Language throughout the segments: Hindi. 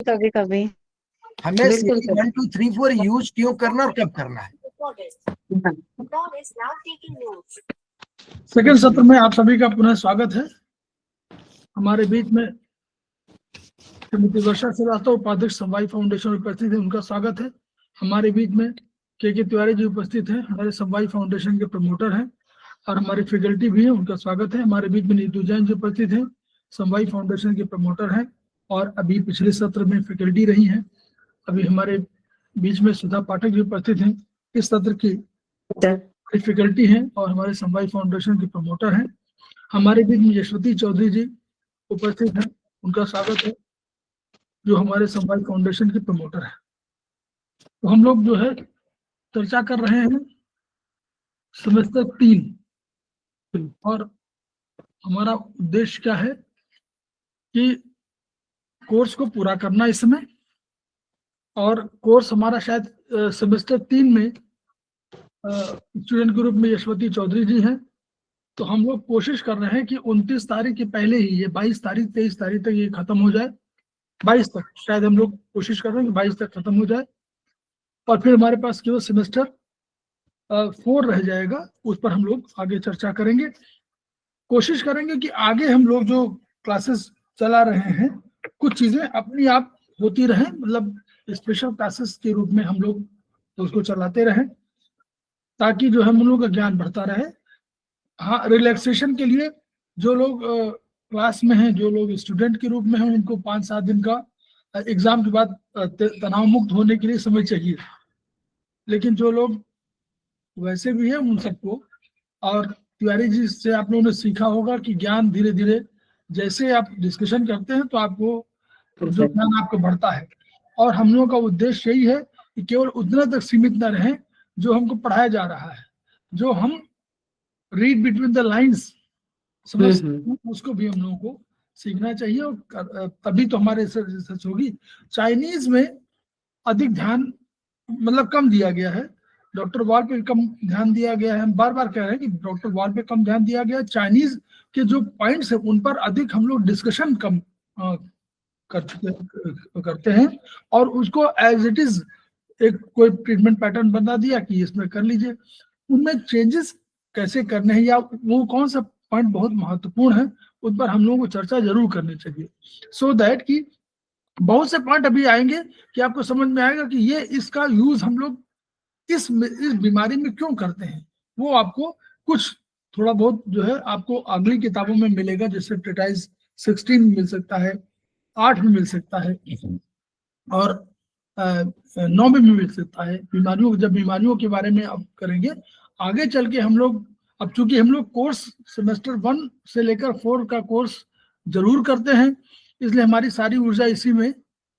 कभी कभी हमें बिल्कुल सर। 1 2 3 4 यूज क्यों करना और कब करना है। सेकंड सत्र में आप सभी का पुनः स्वागत है। हमारे बीच में श्रीमती वर्षा श्रीवास्तव उपाध्यक्ष समवाय फाउंडेशन उपस्थित है, उनका स्वागत है। हमारे बीच में के तिवारी जी उपस्थित हैं, हमारे समवाय फाउंडेशन के प्रमोटर हैं और हमारे फैकल्टी भी हैं, उनका स्वागत है। हमारे बीच में नीतू जैन जी उपस्थित हैं, समवाय फाउंडेशन के प्रमोटर हैं और अभी पिछले सत्र में फैकल्टी रही हैं। अभी हमारे बीच में सुधा पाठक जी उपस्थित हैं, इस सत्र की फैकल्टी हैं और हमारे समवाय फाउंडेशन के प्रमोटर हैं। हमारे बीच में यशवती चौधरी जी उपस्थित हैं, उनका स्वागत है, जो हमारे समवाय फाउंडेशन के प्रमोटर हैं। तो हम लोग जो है चर्चा कर रहे हैं सेमेस्टर 3 और हमारा उद्देश्य क्या है कि कोर्स को पूरा करना इस समय। और कोर्स हमारा शायद सेमेस्टर 3 में स्टूडेंट ग्रुप में यशवती चौधरी जी हैं, तो हम लोग कोशिश कर रहे हैं कि 29 तारीख के पहले ही ये 22 तारीख 23 तारीख तक ये खत्म हो जाए। 22 तक शायद हम लोग कोशिश कर रहे हैं कि 22 तक खत्म हो जाए और फिर हमारे पास केवल सेमेस्टर 4 रह जाएगा, उस पर हम लोग आगे चर्चा करेंगे। कोशिश करेंगे कि आगे हम लोग जो क्लासेस चला रहे हैं कुछ चीजें अपनी आप होती रहें, मतलब स्पेशल क्लासेस के रूप में हम लोग उसको चलाते रहें ताकि जो है हम लोग का ज्ञान बढ़ता रहे। हाँ, रिलैक्सेशन के लिए जो लोग क्लास में हैं, जो लोग स्टूडेंट के रूप में हैं, उनको 5-7 दिन का एग्जाम के बाद तनाव मुक्त होने के लिए समय चाहिए। लेकिन जो लोग वैसे भी हैं उन सबको, और तिवारी जी से आप लोगों ने सीखा होगा कि ज्ञान धीरे धीरे जैसे आप डिस्कशन करते हैं तो आपको जो ज्ञान आपको बढ़ता है। और हम लोगों का उद्देश्य यही है कि केवल उतना तक सीमित न रहें जो हमको पढ़ाया जा रहा है, जो हम रीड बिटवीन द लाइंस समझ उसको भी हम लोगों को सीखना चाहिए और तभी तो हमारे रिसर्च होगी। चाइनीज में अधिक ध्यान मतलब कम दिया गया है, डॉक्टर वॉल पे कम ध्यान दिया गया है। हम बार बार कह रहे हैं कि डॉक्टर वॉल पे कम ध्यान दिया गया। चाइनीज के जो पॉइंट्स है उन पर अधिक हम लोग डिस्कशन कम करते हैं और उसको एज इट इज एक कोई ट्रीटमेंट पैटर्न बना दिया कि इसमें कर लीजिए। उनमें चेंजेस कैसे करने हैं या वो कौन सा पॉइंट बहुत महत्वपूर्ण है उन पर हम लोगों को चर्चा जरूर करनी चाहिए, सो दैट कि बहुत से पॉइंट अभी आएंगे कि आपको समझ में आएगा कि ये इसका यूज हम लोग इस बीमारी में क्यों करते हैं। वो आपको कुछ थोड़ा बहुत जो है आपको अगली किताबों में मिलेगा, जैसे ट्रीटाइज 16 में मिल सकता है, 8 में मिल सकता है और 9 में भी मिल सकता है। बीमारियों जब बीमारियों के बारे में अब करेंगे आगे चल के हम लोग, अब चूंकि हम लोग कोर्स सेमेस्टर 1 से लेकर 4 का कोर्स जरूर करते हैं, इसलिए हमारी सारी ऊर्जा इसी में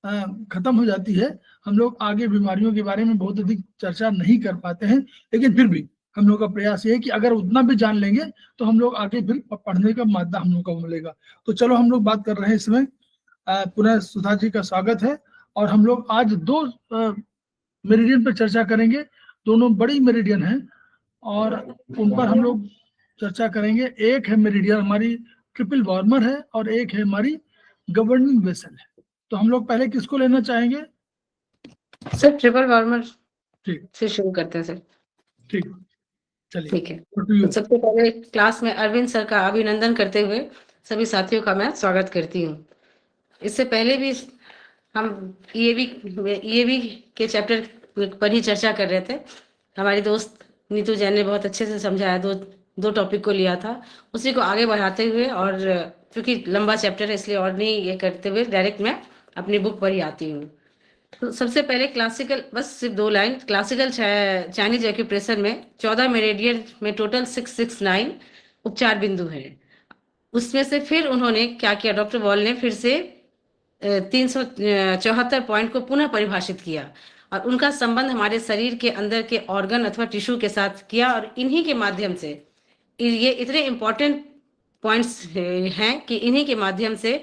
खत्म हो जाती है। हम लोग आगे बीमारियों के बारे में बहुत अधिक चर्चा नहीं कर पाते हैं, लेकिन फिर भी हम लोग का प्रयास ये है कि अगर उतना भी जान लेंगे तो हम लोग आगे फिर पढ़ने का मादा हम लोग को मिलेगा। तो चलो हम लोग बात कर रहे हैं इसमें। पुनः सुधा जी का स्वागत है और हम लोग आज 2 मेरिडियन पर चर्चा करेंगे। दोनों बड़ी मेरिडियन हैं और उन पर हम लोग चर्चा करेंगे। एक है मेरिडियन हमारी ट्रिपल वार्मर है और एक है हमारी गवर्निंग वेसल है। तो हम लोग पहले किसको लेना चाहेंगे? सर ट्रिपल वार्मर ठीक से शुरू करते हैं सर। ठीक, चलिए ठीक है। तो सबसे पहले क्लास में अरविंद सर का अभिनंदन करते हुए सभी साथियों का मैं स्वागत करती हूँ। इससे पहले भी हम ईएवी के चैप्टर पर ही चर्चा कर रहे थे। हमारी दोस्त नीतू जैन ने बहुत अच्छे से समझाया, दो टॉपिक को लिया था, उसी को आगे बढ़ाते हुए, और क्योंकि लंबा चैप्टर है इसलिए और नहीं ये करते हुए डायरेक्ट मैं अपनी बुक पर ही आती हूँ। तो सबसे पहले क्लासिकल, बस सिर्फ 2 लाइन। क्लासिकल चाइनीज एक्यूप्रेशर में 14 मेरिडियन में टोटल 669 उपचार बिंदु हैं। उसमें से फिर उन्होंने क्या किया, डॉक्टर वॉल ने फिर से 374 पॉइंट को पुनः परिभाषित किया और उनका संबंध हमारे शरीर के अंदर के ऑर्गन अथवा टिश्यू के साथ किया। और इन्हीं के माध्यम से, ये इतने इम्पोर्टेंट पॉइंट्स हैं कि इन्हीं के माध्यम से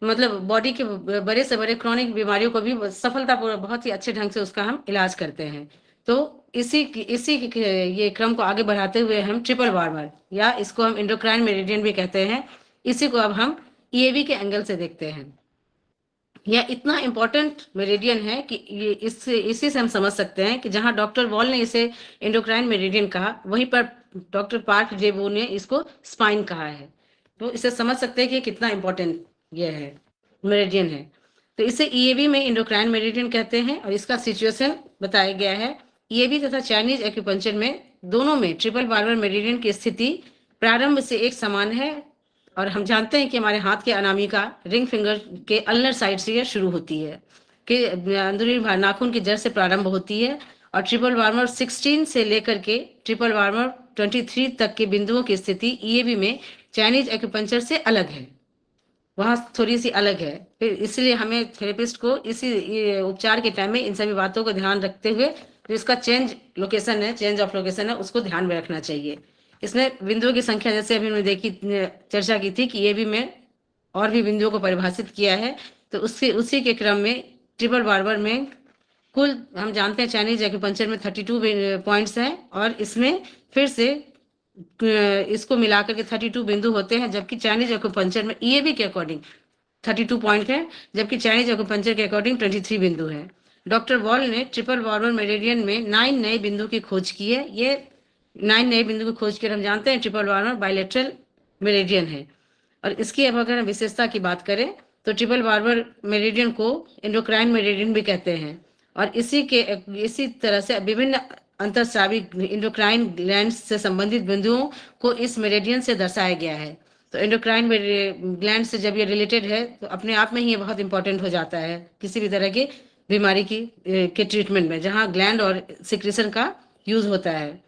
मतलब बॉडी के बड़े से बड़े क्रॉनिक बीमारियों को भी सफलतापूर्वक बहुत ही अच्छे ढंग से उसका हम इलाज करते हैं। तो इसी ये क्रम को आगे बढ़ाते हुए हम ट्रिपल वार्मर, या इसको हम इंडोक्राइन मेरिडियन भी कहते हैं, इसी को अब हम ईएवी के एंगल से देखते हैं। यह इतना इम्पोर्टेंट मेरिडियन है कि ये इसी से हम समझ सकते हैं कि जहां डॉक्टर वॉल ने इसे एंडोक्राइन मेरिडियन कहा, वहीं पर डॉक्टर पार्क जेबो ने इसको स्पाइन कहा है। तो इसे समझ सकते हैं कि कितना इम्पोर्टेंट ये है, मेरिडियन है। तो इसे ईएबी में एंडोक्राइन मेरिडियन कहते हैं और इसका सिचुएशन बताया गया है। ईएबी तथा चाइनीज एक्यूपंक्चर में दोनों में ट्रिपल बार्बर मेरिडियन की स्थिति प्रारंभ से एक समान है और हम जानते हैं कि हमारे हाथ के अनामिका रिंग फिंगर के अल्नर साइड से यह शुरू होती है, कि अंदरूनी नाखून की जड़ से प्रारंभ होती है और ट्रिपल बार्बर 16 से लेकर के ट्रिपल बार्बर 23 तक के बिंदुओं की स्थिति ईएबी में चाइनीज एक्यूपंक्चर से अलग है, वहाँ थोड़ी सी अलग है। फिर इसलिए हमें थेरेपिस्ट को इसी उपचार के टाइम में इन सभी बातों को ध्यान रखते हुए जो इसका चेंज ऑफ लोकेशन है, उसको ध्यान में रखना चाहिए। इसमें बिंदुओं की संख्या जैसे अभी हमने चर्चा की थी कि ये भी मैं और भी बिंदुओं को परिभाषित किया है। तो उसी के क्रम में ट्रिपल बार्बर में कुल हम जानते हैं चाइनीज एक्यूपंक्चर में 32 पॉइंट्स हैं और इसमें फिर से इसको मिलाकर के 32 बिंदु होते हैं, जबकि चाइनीज एक्यूपंक्चर में ईएबी के अकॉर्डिंग 32 पॉइंट है, जबकि चाइनीज एक्यूपंक्चर के अकॉर्डिंग 23 बिंदु है। डॉक्टर वॉल ने ट्रिपल बार्बर मेरिडियन में 9 नए बिंदु की खोज की है। ये 9 नए बिंदु की खोज कर हम जानते हैं ट्रिपल बार्बर बायलेटरल मेरिडियन है। और इसकी अब अगर हम विशेषता की बात करें तो ट्रिपल बार्बर मेरिडियन को एंडोक्राइन मेरिडियन भी कहते हैं और इसी तरह से विभिन्न अंतःस्रावी इंडोक्राइन ग्लैंड से संबंधित बिंदुओं को इस मेरिडियन से दर्शाया गया है। तो एंडोक्राइन ग्लैंड से जब ये रिलेटेड है तो अपने आप में ही ये बहुत इंपॉर्टेंट हो जाता है किसी भी तरह की बीमारी के ट्रीटमेंट में, जहां ग्लैंड और सिक्रेशन का यूज होता है।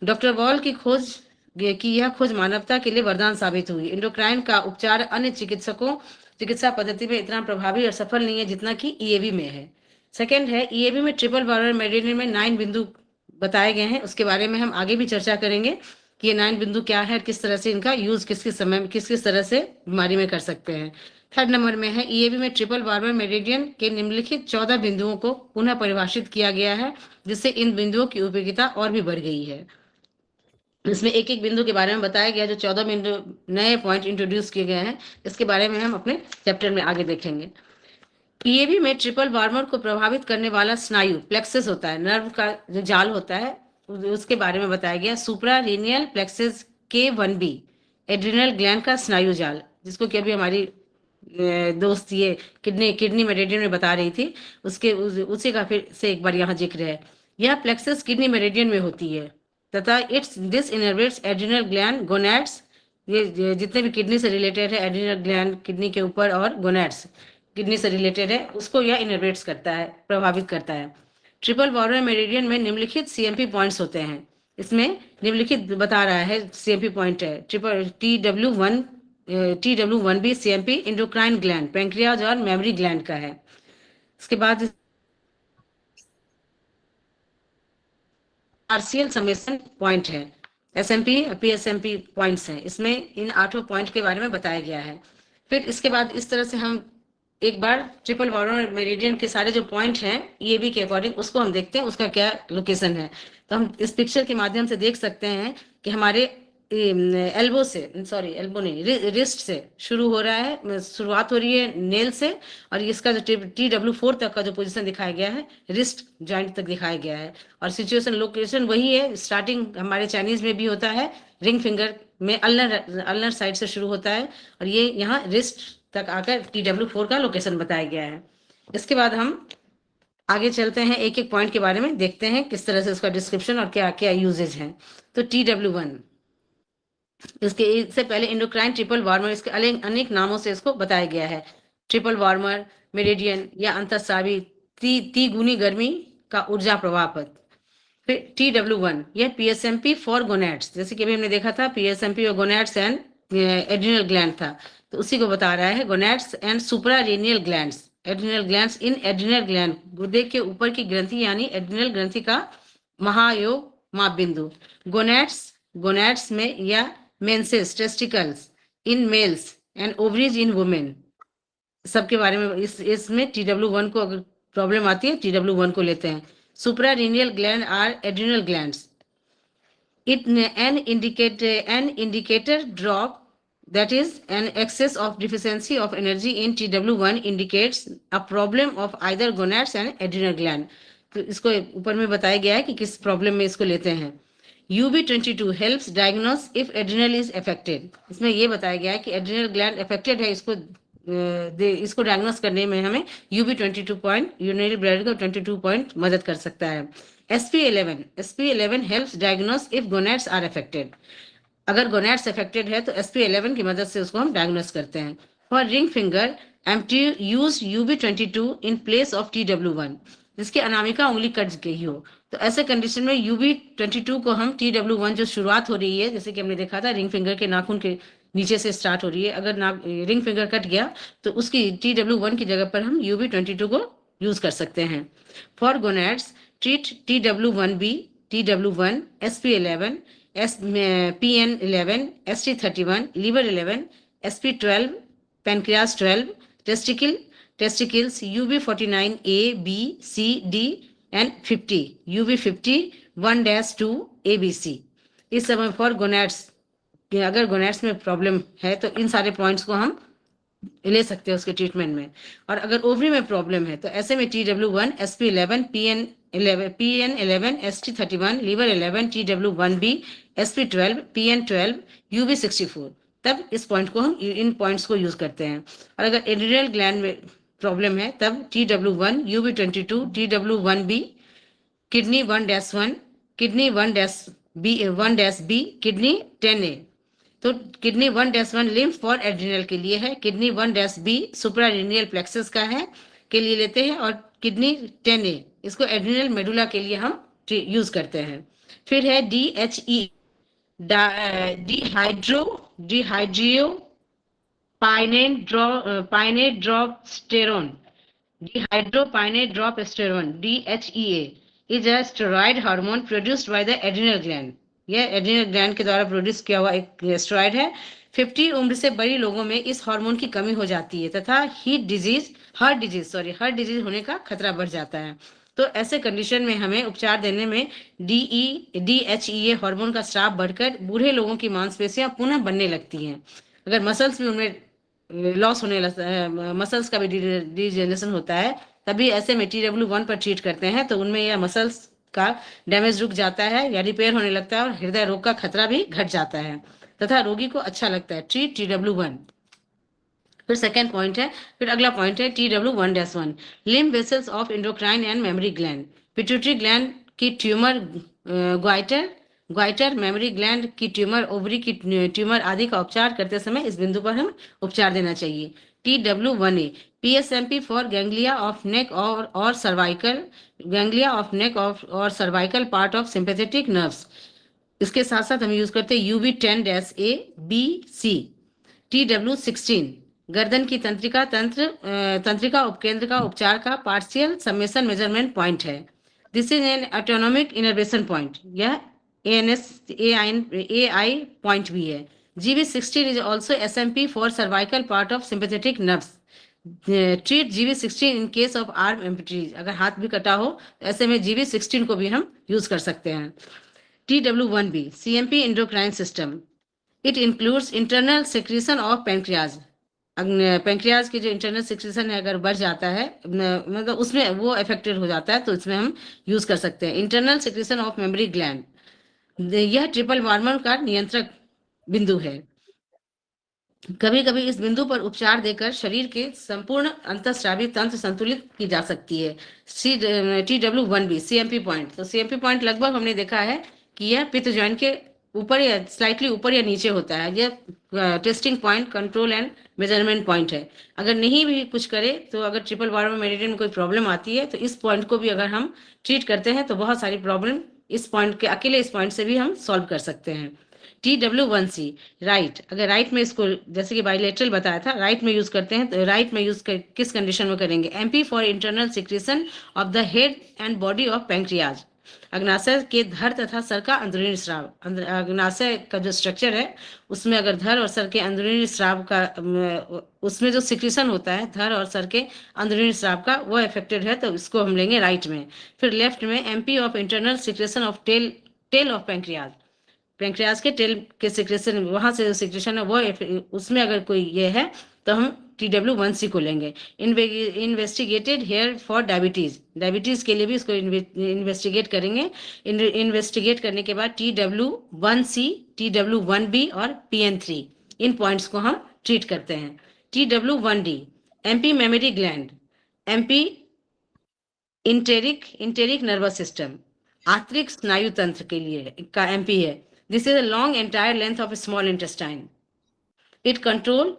डॉक्टर वॉल की यह खोज मानवता के लिए वरदान साबित हुई। एंडोक्राइन का उपचार अन्य चिकित्सा पद्धति में इतना प्रभावी और सफल नहीं है जितना कि ईएबी में है। सेकेंड है, ईएबी में ट्रिपल बार्बर मेरिडियन में 9 बिंदु बताए गए हैं, उसके बारे में हम आगे भी चर्चा करेंगे कि ये 9 बिंदु क्या है, किस तरह से इनका यूज किस तरह से बीमारी में कर सकते हैं। थर्ड नंबर में है, ईएबी में ट्रिपल बार्बर मेरिडियन के निम्नलिखित 14 बिंदुओं को पुनः परिभाषित किया गया है, जिससे इन बिंदुओं की उपयोगिता और भी बढ़ गई है। इसमें एक एक बिंदु के बारे में बताया गया, जो 14 बिंदु नए पॉइंट इंट्रोड्यूस किए गए हैं, इसके बारे में हम अपने चैप्टर में आगे देखेंगे। ईएबी में ट्रिपल बार्बर को प्रभावित करने वाला स्नायु प्लेक्सस होता है, नर्व का जो जाल होता है उसके बारे में बताया गया। सुप्रारेनियल प्लेक्सस K1B एड्रिनल ग्लैंड का स्नायु जाल, जिसको कि अभी हमारी दोस्त ये किडनी मेरिडियन में बता रही थी, उसी का फिर से एक बार यहाँ जिक्र है। यह प्लेक्सस किडनी मेरिडियन में होती है तथा दिस इनर्वेट्स एड्रिनल ग्लैंड, गोनैड्स, ये जितने भी किडनी से रिलेटेड है, एड्रिनल ग्लैंड किडनी के ऊपर और गोनैड्स किडनी से रिलेटेड है, उसको यह इनर्वेट्स करता है, प्रभावित करता है। ट्रिपल बार्बर मेरिडियन में निम्नलिखित सीएमपी पॉइंट्स होते हैं। इसमें निम्नलिखित बता रहा है सीएमपी पॉइंट है, TW1B CMP endocrine gland, pancreas और मेमरी ग्लैंड का है। इसके बाद आरसीएल समेशन पॉइंट है, एसएमपी पीएसएमपी पॉइंट्स हैं। इसमें इन 8 पॉइंट के बारे में बताया गया है। फिर इसके बाद इस तरह से हम एक बार ट्रिपल बार्बर मेरिडियन के सारे जो पॉइंट हैं ईएबी के अकॉर्डिंग उसको हम देखते हैं, उसका क्या लोकेशन है। तो हम इस पिक्चर के माध्यम से देख सकते हैं कि हमारे एल्बो नहीं, रिस्ट से शुरू हो रहा है, शुरुआत हो रही है नेल से, और इसका जो TW4 तक का जो पोजीशन दिखाया गया है रिस्ट जॉइंट तक दिखाया गया है। और सिचुएशन लोकेशन वही है, स्टार्टिंग हमारे चाइनीज में भी होता है, रिंग फिंगर में अल्नर साइड से शुरू होता है और ये यहाँ रिस्ट तक आकर TW4 का लोकेशन बताया गया है। इसके बाद हम आगे चलते हैं, एक एक पॉइंट के बारे में देखते हैं किस तरह से उसका डिस्क्रिप्शन और क्या क्या यूजेज है। तो TW1, इससे पहले इंडोक्राइन ट्रिपल बार्बर, इसके अनेक नामों से इसको बताया गया है। ट्रिपल बार्बर मेरिडियन या अंतःस्रावी तिगुनी गर्मी का ऊर्जा प्रवाह पथ। फिर TW1, यह PSMP फॉर गोनैड्स, जैसे कि अभी हमने देखा था PSMP और गोनैड्स एंड एड्रिनल ग्लैंड था, तो उसी को बता रहा है। Gonads and suprarenal glands, adrenal glands इन एड्रिनल ग्लैंड, गुर्दे के ऊपर की ग्रंथि यानी एड्रिनल ग्रंथि का महायोग माप बिंदु। गोनैड्स में या menses, testicles in males and ovaries in women, सबके बारे में इसमें TW1 को अगर प्रॉब्लम आती है TW1 को लेते हैं। Suprarenal gland or adrenal glands, an indicator drop that is an excess of deficiency of energy in TW1 indicates a problem of either gonads and adrenal gland. तो इसको ऊपर में बताया गया है कि किस प्रॉब्लम में इसको लेते हैं. UB22 helps diagnose if adrenal is affected. इसमें ये बताया गया है कि adrenal gland affected है, इसको डायग्नोस करने में हमें UB22 पॉइंट, यूरिनरी ब्लड का 22 पॉइंट मदद कर सकता है. SP11 helps diagnose if gonads are affected. अगर गोनैड्स अफेक्टेड है तो SP11 की मदद से उसको हम डायग्नोस करते हैं. For ring finger empty use UB22 in place of TW1. जिसकी अनामिका उंगली कट गई हो तो ऐसे कंडीशन में UB22 को हम TW1 जो शुरुआत हो रही है, जैसे कि हमने देखा था रिंग फिंगर के नाखून के नीचे से स्टार्ट हो रही है, अगर रिंग फिंगर कट गया तो उसकी TW1 की जगह पर हम UB22 को यूज कर सकते हैं. For gonads treat TW1B, TW1, SP11, PN11, ST31, liver 11, SP12, pancreas 12, testicles UB49A, B, C, D and 50, UB50 1-2 ABC. इस समय फॉर गोनैड्स, अगर गोनैड्स में प्रॉब्लम है तो इन सारे पॉइंट्स को हम ले सकते हैं उसके ट्रीटमेंट में. और अगर ओवरी में प्रॉब्लम है तो ऐसे में TW1, SP11, PN11, ST31, liver 11, TW1B, SP12, PN12, UB64, तब इस पॉइंट को हम इन पॉइंट्स को यूज करते हैं. और अगर एड्रिनल ग्लैंड में प्रॉब्लम है तब TW1, UB22, TW1B, kidney 1-1, kidney 1-B, kidney 10A. तो किडनी 1-1 लिम्फ फॉर एड्रिनल के लिए है, किडनी 1-B सुप्रारेनियल प्लेक्सस का है के लिए लेते हैं, और किडनी 10A इसको एड्रिनल मेडुला के लिए हम यूज करते हैं. फिर है DHE, dehydro epiandrosterone, DHEA is a steroid hormone produced by the adrenal gland. यह एड्रिनल ग्लैंड के द्वारा प्रोड्यूस किया हुआ एक स्टेरॉइड है. 50 उम्र से बड़ी लोगों में इस हार्मोन की कमी हो जाती है तथा हार्ट डिजीज होने का खतरा बढ़ जाता है. तो ऐसे कंडीशन में हमें उपचार देने में DHEA हार्मोन का स्राव बढ़कर बूढ़े लोगों की मांसपेशियां पुनः बनने लगती हैं. अगर मसल्स भी उनमें लॉस होने लगता है, मसल्स का भी डिजेनरेशन होता है, तभी ऐसे में TW1 पर ट्रीट करते हैं तो उनमें यह मसल्स का डैमेज रुक जाता है या रिपेयर होने लगता है और हृदय रोग का खतरा भी घट जाता है तथा रोगी को अच्छा लगता है. Treat TW1. फिर सेकेंड पॉइंट है, फिर अगला पॉइंट है TW1-1, limb vessels of endocrine and memory gland. Pituitary gland की ट्यूमर, ग्वाइटर, मेमोरी ग्लैंड की ट्यूमर, ओवरी की ट्यूमर आदि का उपचार करते समय इस बिंदु पर हम उपचार देना चाहिए. TW1A, PSMP for ganglia of neck और सर्वाइकल, गैंग्लिया ऑफ नेक और cervical part of sympathetic nerves. इसके साथ साथ हम यूज करते हैं UB10-A, B, C. TW16 गर्दन की तंत्रिका उपकेंद्र का उपचार का पार्शियल समेशन मेजरमेंट पॉइंट है. This is an autonomic innervation point. यह AI पॉइंट भी है. GB16 is also SMP for cervical part of sympathetic nerves. Treat GB16 in case of arm amputee. अगर हाथ भी कटा हो तो ऐसे में GB16 को भी हम यूज कर सकते हैं. TW1B, CMP endocrine system. It includes internal secretion of pancreas. Pancreas की जो इंटरनल सिक्रेशन है अगर बढ़ जाता है, मतलब उसमें वो अफेक्टेड हो जाता है तो इसमें हम यूज कर सकते हैं. Internal secretion of memory gland, यह ट्रिपल हार्मोन का नियंत्रक बिंदु है. कभी कभी इस बिंदु पर उपचार देकर शरीर के संपूर्ण अंतःस्रावी तंत्र संतुलित की जा सकती है. TW1B, CMP point. तो CMP पॉइंट लगभग हमने देखा है कि यह पित्त जॉइंट के ऊपर या स्लाइटली ऊपर या नीचे होता है. यह testing point, control and measurement point है. अगर नहीं भी कुछ करे तो अगर ट्रिपल वार्मर मेरिडियन में कोई प्रॉब्लम आती है तो इस पॉइंट को भी अगर हम ट्रीट करते हैं तो बहुत सारी प्रॉब्लम इस पॉइंट के अकेले इस पॉइंट से भी हम सॉल्व कर सकते हैं. TW1C, right. अगर राइट में इसको जैसे कि बाइलेटरल बताया था, राइट में यूज करते हैं तो राइट में यूज किस कंडीशन में करेंगे? MP for internal secretion of the head and body of pancreas. अग्नाशय के धर तथा सर का अंदरूनी स्राव. अग्नाशय का जो स्ट्रक्चर है उसमें अगर धर और सर के अंदरूनी स्राव का, उसमें जो सिक्रेशन होता है धर और सर के अंदरूनी स्राव का, वो अफेक्टेड है तो इसको हम लेंगे राइट में. फिर लेफ्ट में MP of internal secretion of tail of pancreas. Pancreas के टेल के सिक्रेशन, वहां से सिक्रेशन है वो, उसमें अगर कोई ये है तो हम TW1C को लेंगे। Investigated here for diabetes, diabetes के लिए भी इसको इन्वेस्टिगेट करेंगे। इन्वेस्टिगेट करने के बाद TW1C, TW1B और PN3, इन पॉइंट्स को हम ट्रीट करते हैं। TW1D MP memory gland, MP enteric nervous system, आंतरिक स्नायु तंत्र के लिए का MP है। This is a long entire length of small intestine. It control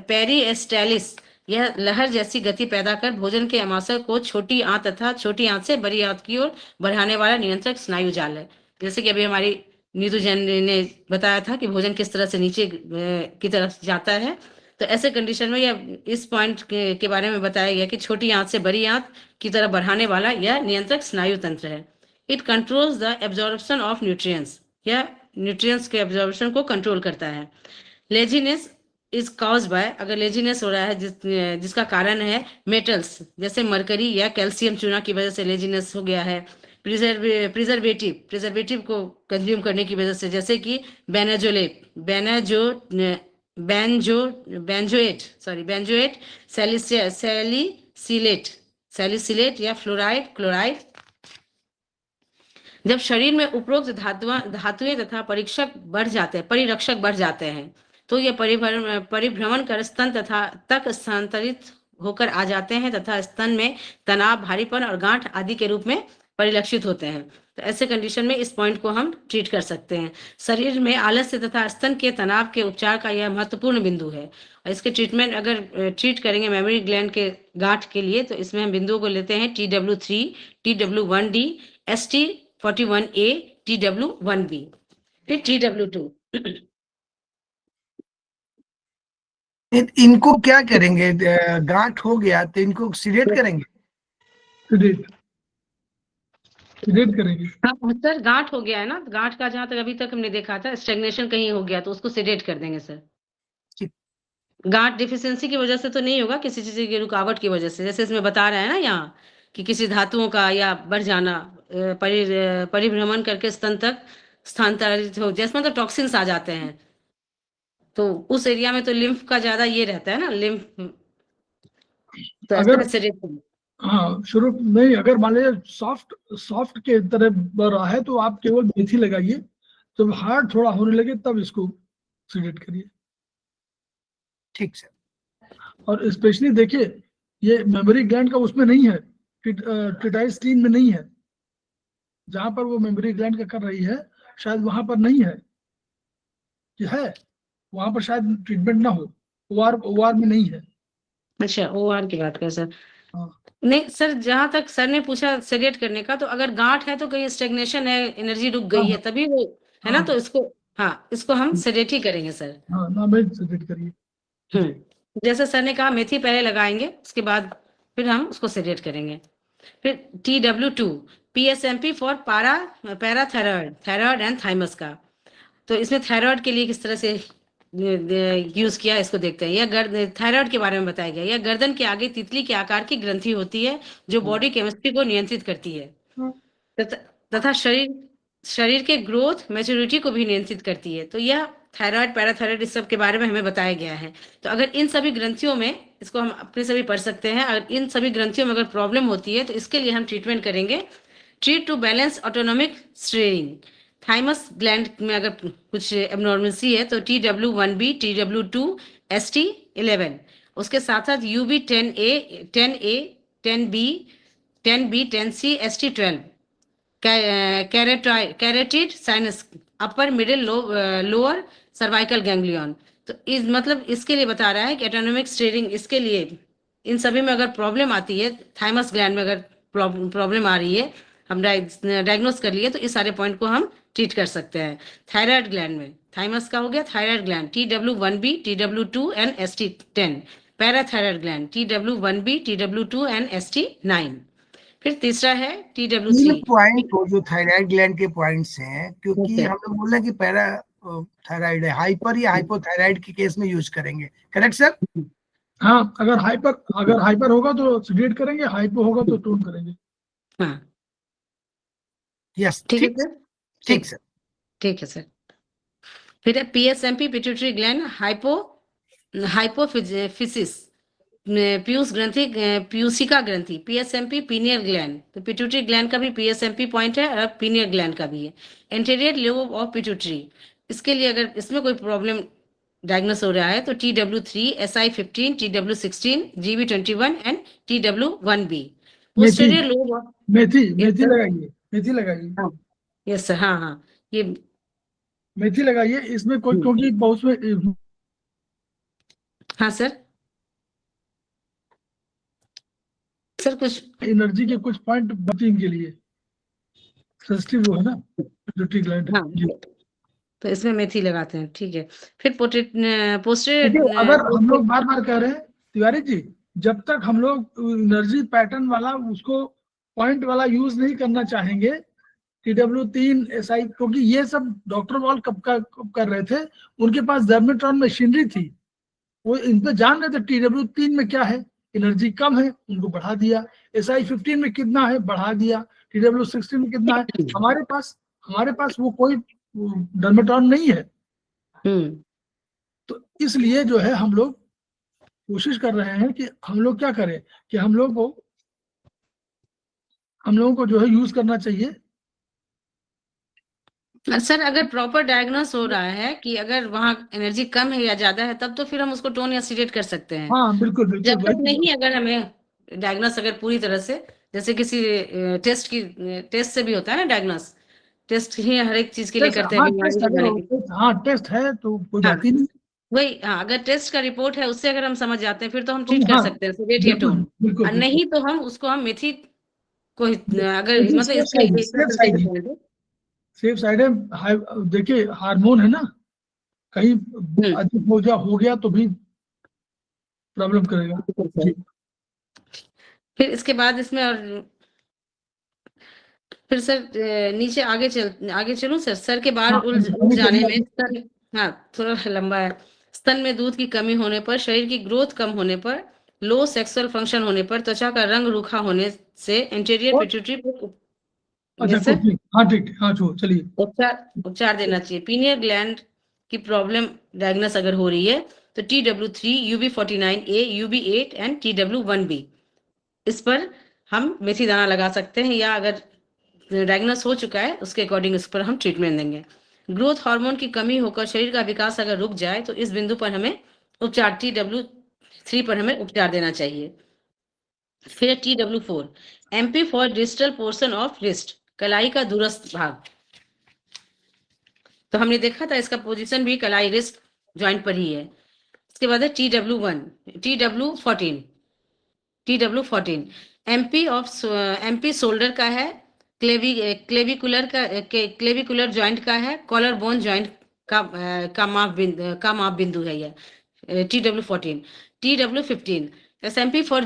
peristalsis, यह लहर जैसी गति पैदा कर भोजन के अमाशय को छोटी आंत तथा छोटी आंत से बड़ी आंत की ओर बढ़ाने वाला नियंत्रक स्नायु जाल है। जैसे कि अभी हमारी नीतू जैन ने बताया था कि भोजन किस तरह से नीचे की तरफ जाता है, तो ऐसे कंडीशन में यह इस पॉइंट के बारे में बताया गया कि छोटी आंत से बड़ी आंत की तरफ बढ़ाने वाला यह नियंत्रक स्नायु तंत्र है। It controls the absorption of nutrients, यह न्यूट्रिएंट्स के एब्जॉर्प्शन को कंट्रोल करता है। लेजीनेस इज कॉज बाय, अगर लेजीनेस हो रहा है जिसका कारण है मेटल्स जैसे मरकरी या कैल्शियम चूना की वजह से लेजीनेस हो गया है। प्रिजर्वेटिव को कंज्यूम करने की वजह से, जैसे कि बेंजोएट, सैलिसिलेट या फ्लोराइड, क्लोराइड। जब शरीर में उपरोक्त धातुएं तथा परिरक्षक बढ़ जाते हैं तो ये परिभ्रमण कर स्तन तक स्थानांतरित होकर आ जाते हैं तथा स्तन में तनाव, भारीपन और गांठ आदि के रूप में परिलक्षित होते हैं। तो ऐसे कंडीशन में इस पॉइंट को हम ट्रीट कर सकते हैं। शरीर में आलस्य तथा स्तन के तनाव के उपचार का यह महत्वपूर्ण बिंदु है और इसके ट्रीटमेंट अगर ट्रीट करेंगे मेमोरी ग्लैंड के गांठ के लिए, तो इसमें हम बिंदुओं को लेते हैं TW3, TW1D, ST41A, TW1B, फिर TW2। इनको क्या करेंगे? गांठ हो गया तो इनको सीडेट करेंगे? सीडेट करेंगे। हाँ सर, गांठ हो गया है ना, गांठ का जहां तक अभी तक हमने देखा था स्टेग्नेशन कहीं हो गया तो उसको सीडेट कर देंगे सर। गांठ डिफिशियंसी की वजह से तो नहीं होगा, किसी चीज की रुकावट की वजह से, जैसे इसमें बता रहा है ना यहाँ कि किसी धातुओं का या बढ़ जाना, परिभ्रमण करके स्तन तक स्थानांतरित हो, जैसे मतलब टॉक्सिन्स आ जाते हैं, तो उस एरिया में तो लिम्फ का ज्यादा ये रहता है ना, लिम्फ, तो अगर हाँ शुरू नहीं, अगर मान लीजिए सॉफ्ट के तरह बढ़ रहा है तो आप केवल मेथी लगाइए, जब हार्ड थोड़ा होने लगे तब इसको सीडेट करिए। ठीक सर। और स्पेशली देखिए ये मेमोरी ग्लैंड का उसमें नहीं है, ट्रिटाइस्टीन में नहीं है, जहां पर वो मेमोरी ग्लैंड का कर रही है शायद वहां पर नहीं है, कि है वहां पर शायद ट्रीटमेंट ना हो, ओआर में नहीं है। अच्छा, ओआर की बात कर सर। हाँ। नहीं सर, जहां तक सर ने पूछा सेडेट करने का, तो अगर गांठ है तो कहीं स्टेग्नेशन है, एनर्जी रुक गई है तभी वो है ना, तो इसको हम सेडेट ही करेंगे सर। हाँ ना, मैं सेडेट करिए। जैसे सर ने कहा मेथी पहले लगाएंगे, उसके बाद फिर हम उसको सेडेट करेंगे। फिर TW2 PSMP for parathyroid, thyroid and thymus का, तो इसमें थायराइड के लिए किस तरह से यूज किया इसको देखते हैं। यह थायराइड के बारे में बताया गया। यह गर्दन के आगे तितली के आकार की ग्रंथि होती है जो बॉडी केमिस्ट्री को नियंत्रित करती है तथा शरीर के ग्रोथ, मैच्योरिटी को भी नियंत्रित करती है। तो यह थायराइड, पैराथायराइड, इस सब के बारे में हमें बताया गया है। तो अगर इन सभी ग्रंथियों में, इसको हम अपने से भी पढ़ सकते हैं, अगर इन सभी ग्रंथियों में अगर प्रॉब्लम होती है तो इसके लिए हम ट्रीटमेंट करेंगे। Treat to balance autonomic straining. Thymus gland में अगर कुछ एबनॉर्मलिटी है तो TW1B, TW2, ST11, उसके साथ साथ UB10A, 10A, 10B, 10B, 10C, ST12, carotid sinus, upper middle lower cervical ganglion. तो इस मतलब इसके लिए बता रहा है कि ऑटोनोमिक स्टीयरिंग, इसके लिए इन सभी में अगर प्रॉब्लम आती है, थाइमस ग्लैंड में अगर प्रॉब्लम आ रही है, हम डायग्नोस कर लिए, तो इस सारे पॉइंट को हम ट्रीट कर सकते हैं। थायराइड ग्लैंड में, थाइमस का हो गया, thyroid gland TW1B, TW2 and ST10, parathyroid gland TW1B, TW2 and ST9। फिर तीसरा है TW3। पॉइंट हो जो थायराइड ग्लैंड के पॉइंट्स हैं, क्योंकि हम लोग बोल रहे हैं कि पैरा थायराइड है, हाइपर या हाइपोथायराइड के केस में यूज करेंगे, करेक्ट सर? हाँ, अगर हाइपर होगा तो सीडेट करेंगे, हाइपो होगा तो टोन करेंगे। हाँ यस, ठीक है ठीक सर? ठीक सर। ठीक है सर। फिर है पीएसएमपी पिट्यूटरी ग्लैंड हाइपोफिसिस पीयूष ग्रंथि पीयूषिका ग्रंथि, पीएसएमपी पीनियर ग्लैंड। तो पिट्यूटरी ग्लैंड का भी पीएसएमपी पॉइंट है और पीनियर ग्लैंड का भी है। एंटीरियर लोब ऑफ पिट्यूटरी, इसके लिए अगर इसमें कोई प्रॉब्लम डायग्नोस हो रहा है तो TW3, SI15, TW16, GB21 and TW1B। Posterior lobe of मेथी लगाइए, मेथी लगाइए, यस सर, हाँ हाँ, ये मेथी लगाइए इसमें कोई, क्योंकि बहुत में हाँ सर। सर कुछ एनर्जी के कुछ पॉइंट बचिंग के लिए सेंसिटिव वो है ना पिट्यूटरी ग्लैंड। हाँ, तो इसमें मेथी लगाते हैं, ठीक है। फिर देखिए, पोस्टीरियर अगर हम लोग बार बार कह रहे हैं तिवारी जी, जब तक हम लोग एनर्जी पैटर्न वाला उसको पॉइंट वाला यूज नहीं करना चाहेंगे, TW3 SI, क्योंकि ये सब डॉक्टर वॉल कब कर रहे थे, उनके पास जर्मेट्रॉन मशीनरी थी, वो इन पे जान रहे थे TW3 में क्या है, एनर्जी कम है उनको बढ़ा दिया, SI15 में कितना है बढ़ा दिया, TW16 में कितना है। हमारे पास वो कोई डर्मेट्रॉन नहीं है, तो इसलिए जो है हम लोग कोशिश कर रहे हैं कि हम लोग क्या करें कि हम लोगों को जो है यूज करना चाहिए। सर अगर प्रॉपर डायग्नोस हो रहा है कि अगर वहाँ एनर्जी कम है या ज्यादा है, तब तो फिर हम उसको टोन या सीडेट कर सकते हैं। हाँ बिल्कुल बिल्कुल, जब तक नहीं, अगर हमें डायग्नोस अगर पूरी तरह से, जैसे किसी टेस्ट से भी होता है ना डायग्नोस, टेस्ट ही हर एक चीज के लिए करते हैं बीमारी के बारे में। हाँ टेस्ट है तो कोई बात ही नहीं। वही, हाँ, अगर टेस्ट का रिपोर्ट है उससे अगर हम समझ जाते हैं फिर तो हम तो ट्रीट कर हाँ, सकते हैं सीडेट या टोन। बिल्कुल और नहीं तो हम उसको मेथी को अगर मतलब इसके सेफ साइड है। देखिए हार्मोन है ना, कहीं अधिक हो गया तो भी प्रॉब्लम करेगा जी। फिर इसके बाद इसमें और फिर सर नीचे आगे चलूं सर। सर के बाहर हाँ, उलझ जाने में स्तन, हाँ थोड़ा लंबा है। स्तन में दूध की कमी होने पर, शरीर की ग्रोथ कम होने पर, लो सेक्सुअल फंक्शन होने पर, त्वचा का रंग रूखा होने से एंटीरियर पिट्यूटरी अच्छा हाँ ठीक, हाँ चलिए उपचार देना चाहिए। पीनियर ग्लैंड की प्रॉब्लम डायग्नोस अगर हो रही है तो TW3, UB49A, UB8 and TW1B, इस पर हम मेथी दाना लगा सकते हैं, या अगर डायग्नोस हो चुका है उसके अकॉर्डिंग इस पर हम ट्रीटमेंट देंगे। ग्रोथ हार्मोन की कमी होकर शरीर का विकास अगर रुक जाए तो इस बिंदु पर हमें उपचार TW3 पर हमें उपचार देना चाहिए। फिर TW4, MP for distal portion of wrist, कलाई का दूरस्थ भाग। तो हमने देखा था इसका पोजीशन भी कलाई रिस्ट ज्वाइंट पर ही है। इसके बाद है TW1, TW14 MP शोल्डर का है, क्लेविकुलर जॉइंट का है, कॉलर बोन जॉइंट का माप बिंदु है यह TW14। TW15 SMP for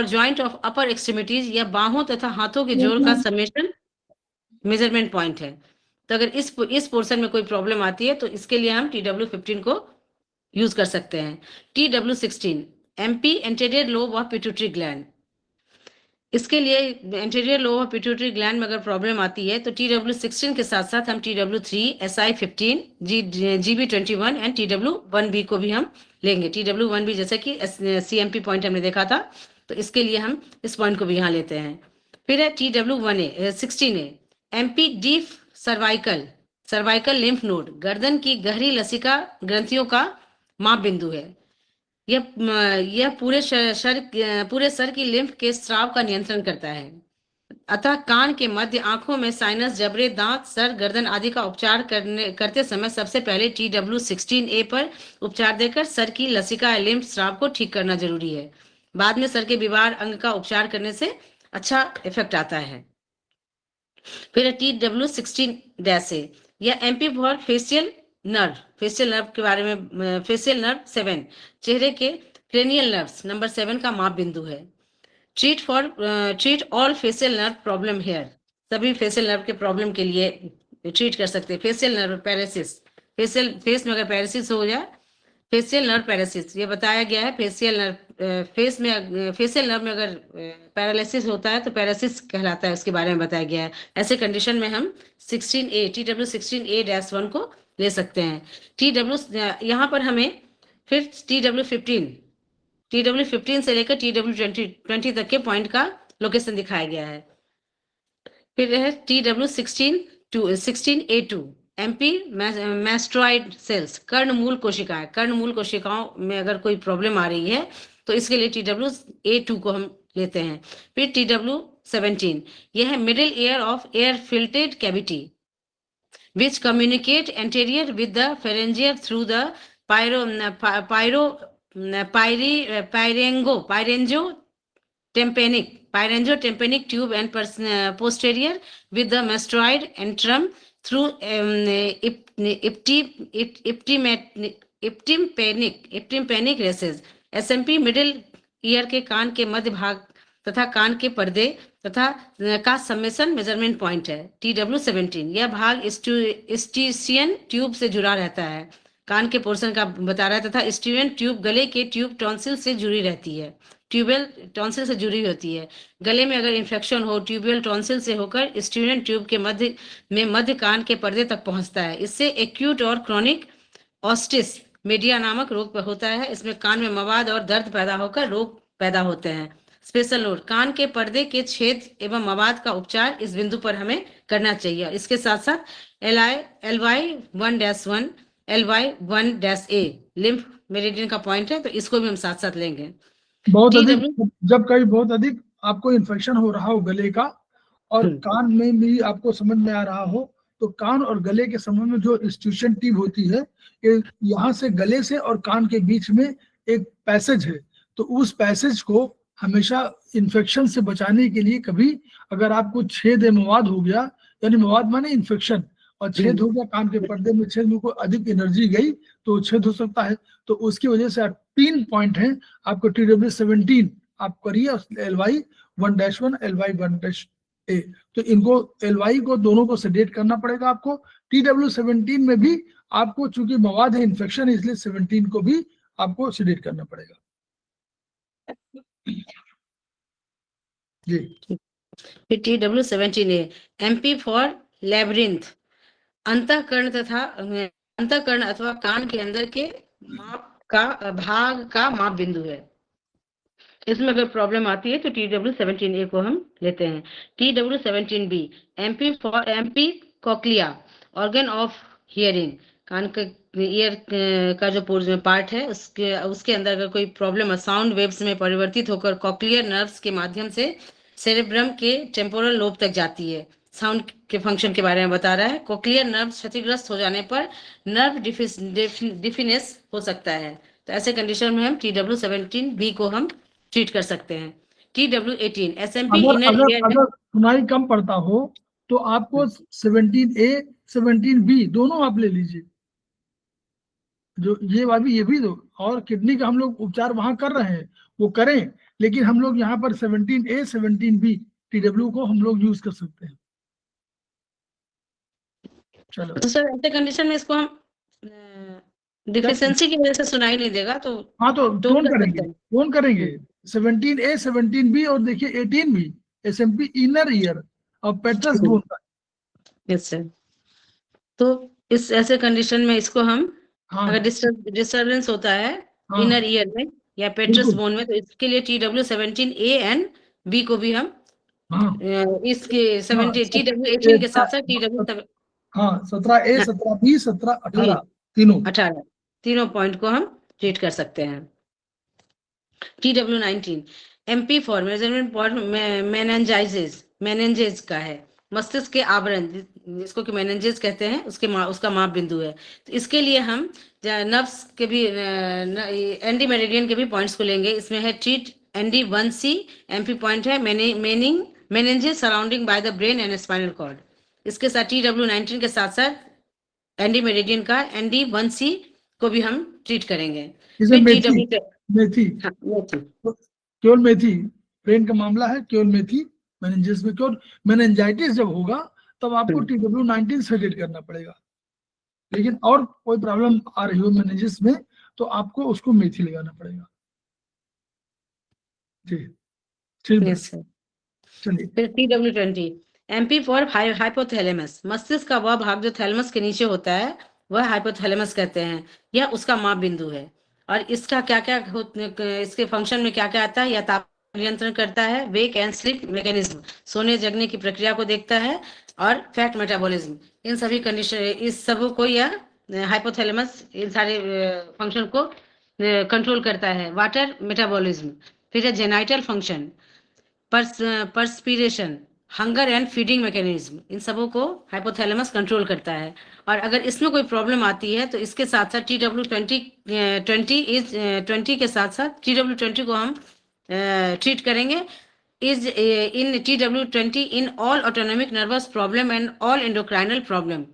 joint of upper extremities, या बाहों तथा हाथों के जोड़ का समेशन मेजरमेंट पॉइंट है। तो अगर इस पोर्शन में कोई प्रॉब्लम आती है तो इसके लिए हम TW15 को यूज कर सकते हैं। TW16 MP anterior lobe of pituitary gland, इसके लिए anterior lobe of pituitary gland में अगर प्रॉब्लम आती है तो TW16 के साथ साथ हम TW3, SI15, GB21 and TW1B को भी हम लेंगे। TW1B जैसे कि CMP पॉइंट हमने देखा था, तो इसके लिए हम इस पॉइंट को भी यहाँ लेते हैं। फिर है TW16A MP deep cervical lymph node, गर्दन की गहरी लसिका ग्रंथियों का माप बिंदु है। यह पूरे सर की लिम्फ के स्राव का नियंत्रण करता है। अतः कान के मध्य, आंखों में साइनस, जबड़े, दांत, सर, गर्दन आदि का उपचार करते समय सबसे पहले TW16A पर उपचार देकर सर की लसिका या लिम्फ स्राव को ठीक करना जरूरी है। बाद में सर के विवार अंग का उपचार करने से अच्छा इफेक्ट आता है। फिर TW16-A, यह MP फॉर फेशियल नर्व के बारे में, फेशियल नर्व 7, चेहरे के क्रेनियल नर्व्स नंबर 7 का माप बिंदु है। Treat all facial nerve problem here, सभी फेशियल नर्व के प्रॉब्लम के लिए ट्रीट कर सकते हैं। फेशियल नर्व पैरासिस, फेस में अगर पैरासिस हो जाए फेशियल नर्व पैरालिसिस, ये बताया गया है फेशियल नर्व में अगर पैरालिसिस होता है तो पैरालिसिस कहलाता है, उसके बारे में बताया गया है। ऐसे कंडीशन में हम 16A TW16A-1 को ले सकते हैं। यहाँ पर हमें फिर TW15 से लेकर TW20 तक के पॉइंट का लोकेशन दिखाया गया है। फिर है TW16A2 MP मैस्ट्रॉइड सेल्स, कर्णमूल कोशिकाओं में अगर कोई प्रॉब्लम आ रही है तो इसके लिए TW-A2 को हम लेते हैं। फिर TW-17, यह है middle ear of air filled cavity which communicate anterior with the pharyngeal through the pyryngotympanic tube and posterior with the mastoid antrum through tympanic recess. SMP middle ear के कान के मध्य भाग तथा कान के पर्दे तथा का सम्मेशन मेजरमेंट पॉइंट है। TW-17, यह भाग स्टीशियन ट्यूब से जुड़ा रहता है, कान के पोर्शन का बता रहा है, तथा स्टीशियन ट्यूब गले के ट्यूब टॉन्सिल से जुड़ी रहती है, ट्यूबल टॉन्सिल से जुड़ी होती है। गले में अगर इन्फेक्शन हो ट्यूबल टॉन्सिल से होकर स्टीशियन ट्यूब के मध्य कान के पर्दे तक पहुंचता है। इससे एक्यूट और क्रॉनिक ऑस्टिस मीडिया नामक रोग होता है। इसमें कान में मवाद और दर्द पैदा होकर रोग पैदा होते हैं। स्पेशल नोट, कान के पर्दे के छेद एवं मवाद का उपचार इस बिंदु पर हमें करना चाहिए। इसके साथ साथ LY1-1 LY1-A लिम्फ मेरिडियन का पॉइंट है, तो इसको भी हम साथ साथ लेंगे। बहुत अधिक, जब कभी बहुत अधिक आपको इन्फेक्शन हो रहा हो गले का और कान में भी आपको समझ में आ रहा हो, तो कान और गले के संबंध में जो स्टीशियन ट्यूब होती है, यहाँ से गले से और कान के बीच में एक पैसेज है, तो उस पैसेज को हमेशा इन्फेक्शन से बचाने के लिए, कभी अगर आपको छेद मवाद हो गया, यानी मवाद माने इन्फेक्शन, और छेद हो गया कान के पर्दे में, छेद में कोई अधिक एनर्जी गई तो छेद हो सकता है, तो उसकी वजह से 3 पॉइंट हैं आपको TW-17 आप करिए, LY1-1 LY1-A, तो इनको LY को दोनों को सेडेट करना पड़ेगा आपको। TW-17 में भी आपको चूंकि मवाद है इन्फेक्शन, इसलिए 17 को भी आपको सेडेट करना पड़ेगा जी। फिर TW-17A MP फॉर लैब्रिंथ, अंतःकरण अथवा कान के अंदर के भाग का माप बिंदु है। इसमें अगर प्रॉब्लम आती है तो TW-17A को हम लेते हैं। TW-17B MP cochlea, organ of hearing, कान के ईयर का जो पार्ट है उसके अंदर अगर कोई प्रॉब्लम साउंड वेव्स में परिवर्तित होकर कॉक्लियर नर्व्स के माध्यम से सेरेब्रम के टेम्पोरल लोब तक जाती है। साउंड के फंक्शन के बारे में बता रहा है। कॉक्लियर नर्व क्षतिग्रस्त हो जाने पर नर्व डिफिनेस हो सकता है, तो ऐसे कंडीशन में हम TW-17B को हम ट्रीट कर सकते हैं। TW-18 SMP इनर ईयर, अगर सुनाई कम पड़ता हो तो आपको 17A 17B दोनों आप ले लीजिए, जो ये भी दो, और किडनी का हम लोग उपचार वहां कर रहे हैं वो करें, लेकिन हम लोग यहाँ पर 17A 17B TW को हम लोग यूज कर सकते हैं। चलो तो सर ऐसे कंडीशन में इसको हम डिफिशियंसी की वजह से सुनाई नहीं देगा, तो हाँ, तो टोन करेंगे 17A 17B और देखिए 18B SMP इनर ईयर और पेट्रस बोन का। यस सर, तो इस ऐसे कंडीशन में इसको हम अगर डिस्टर्बेंस होता है इनर ईयर में या पेट्रस बोन में, तो इसके लिए TW-17A एंड B को भी हम इसके TW-18 के साथ साथ TW 17A 17B 17 18 तीनों पॉइंट को हम ट्रीट कर सकते हैं। TW-19 MP for measurement point meninges का है, मस्तिष्क के आवरण जिसको कि मेनेंजेस कहते हैं, उसका माप बिंदु है। तो इसके लिए हम नर्व्स के भी एंडी मेरिडियन के भी पॉइंट्स को लेंगे। इसमें है ट्रीट ND1C MP पॉइंट है meninges surrounding by the brain and spinal cord. इसके साथ TW-19 के साथ साथ एंडी मेरिडियन का ND1C को भी हम ट्रीट करेंगे। मेथी केवल मेथी ब्रेन का मामला है, केवल मेथी मेनिंजेस में, केवल मेनिंजाइटिस जब होगा तब आपको TW-19 सेडेट करना पड़ेगा। लेकिन और कोई प्रॉब्लम आ रही हो मेनिंजेस में तो आपको उसको मेथी लगाना पड़ेगा। जी ठीक है, यस सर। चलिए। फिर TW20 MP फॉर हाइपोथैलेमस। मस्तिष्क का वह भाग जो थैलेमस के नीचे होता है वह हाइपोथैलेमस कहते हैं। यह उसका माप बिंदु है और इसका क्या क्या इसके फंक्शन में क्या क्या आता है। यह ताप नियंत्रण करता है, वेक एंड स्लीप मैकेनिज्म, सोने जगने की प्रक्रिया को देखता है, और फैट मेटाबॉलिज्म। इन सभी कंडीशन, इस सब को यह हाइपोथैलेमस इन सारे फंक्शन को कंट्रोल करता है। वाटर मेटाबॉलिज्म, फिर है genital function, perspiration, hunger and feeding mechanism, इन सबों को हाइपोथैलेमस कंट्रोल करता है। और अगर इसमें कोई प्रॉब्लम आती है तो इसके साथ साथ TW20 के साथ साथ TW20 को हम ट्रीट करेंगे। Is in TW20 in all autonomic nervous problem and all endocrinal problem.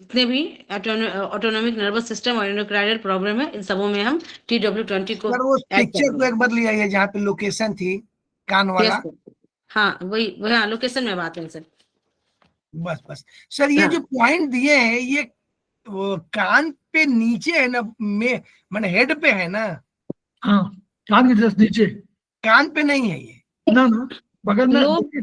जितने भी ऑटोनोमिक नर्वस सिस्टम और एंडोक्राइनल प्रॉब्लम है इन सबों में हम TW20 को सर वो ऐड पिक्चर को करेंगे। एक बार ले आइए जहाँ पे लोकेशन थी कान यस वाला। सर। हाँ वही वही, हाँ लोकेशन में बात है सर। बस बस सर, ये हाँ जो पॉइंट दिए हैं ये वो कान पे नीचे है ना, में माने हेड पे है ना, हाँ, कान के जस्ट नीचे, कान पे नहीं है ये। ना ना, बगल में लोग देखिए,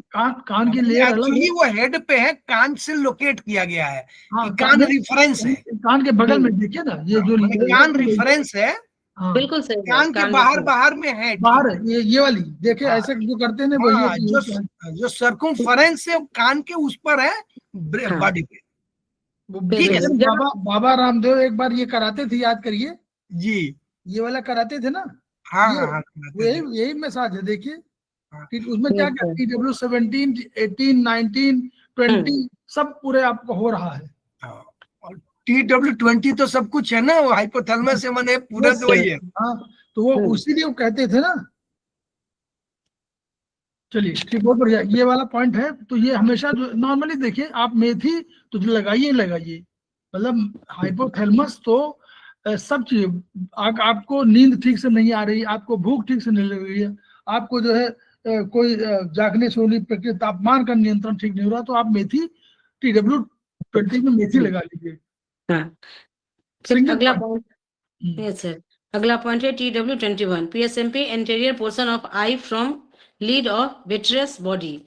कान की लेयर अलग एक्चुअली है। वो हेड पे है, कान से लोकेट किया गया है हाँ, कि कान रिफरेंस है, कान के बगल में देखिए ना, ये जो माने कान रिफरेंस है, हाँ, बिल्कुल सही है, कान के कान बाहर बिल्कुल बाहर में है, बाहर ठीक। है, ये वाली देखिए, हाँ ऐसे जो करते हैं ना, वही हाँ, जो है। जो सर्कुम्फरेंस है कान के उस पर है, हाँ बॉडी पे। वो ठीक है बिल्कुल। सर। जब बाबा रामदेव एक बार ये कराते थे, याद करिए, जी ये वाला कराते थे ना, हाँ ये हाँ हाँ, यही यही मसाज है, देखिए हाँ। कि उसमें क्या क्या बिल्कुल। TW17, 18, 19, 20 सब पूरे आपको हो रहा है। हाँ, और TW20 तो सब कुछ है ना, वो हाइपोथैलेमस से मैंने पूरा बस, तो वही है। हाँ, तो वो उसीलिए वो कहते थे ना। चलिए ठीक, बहुत बढ़िया, ये वाला पॉइंट है। तो ये हमेशा जो नॉर्मली देखिए, आप मेथी तो जो लगाइए लगाइए, मतलब हाइपोथैलेमस तो सब चीज, आपको नींद ठीक से नहीं आ रही, आपको भूख ठीक से नहीं लग रही है, आपको जो है कोई जागने सोने प्रक्रिया, तापमान का नियंत्रण ठीक नहीं हो रहा, तो आप मेथी TW20 में मेथी लगा लीजिए। हाँ फिर सिंगल अगला पॉइंट। पॉइंट, यस सर, अगला पॉइंट है TW21 PSMP anterior portion of I from lead of vitreous body.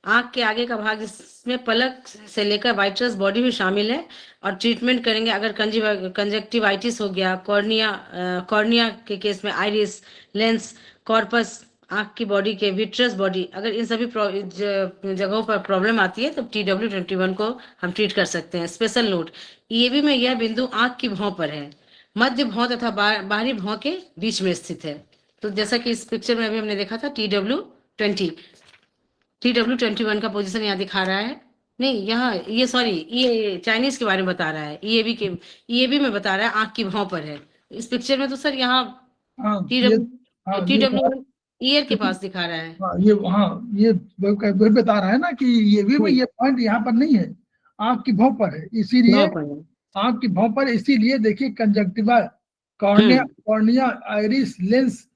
आंख के आगे का भाग जिसमें पलक से लेकर वाइट्रस बॉडी भी शामिल है। और ट्रीटमेंट करेंगे अगर कंजक्टिवाइटिस हो गया, कॉर्निया के केस में आइरिस, लेंस, कॉर्पस, आंख की बॉडी के विट्रस बॉडी, अगर इन सभी जगहों पर प्रॉब्लम आती है तो TW21 को हम ट्रीट कर सकते हैं। स्पेशल नोट, ईएबी में यह बिंदु आंख की भौं पर है, मध्य भौं तथा बाहरी भौं के बीच में स्थित है। तो जैसा कि इस पिक्चर में अभी हमने देखा था TW21 का पोजीशन यहाँ दिखा रहा है। नहीं, यहाँ ये सॉरी, ये चाइनीज के बारे में बता रहा है, ईएबी में बता रहा है आंख की भौं पर है। इस पिक्चर में तो सर यहाँ हाँ ये, हाँ ये TW1 ईयर के पास दिखा रहा है। हाँ ये वही बता रहा है ना कि ये भी ये पॉइंट यहाँ पर नहीं है, आंख की भौं पर है, इसीलिए भौं पर है। आंख की भौं पर, इसीलिए देखिए conjunctiva, cornea, iris, lens,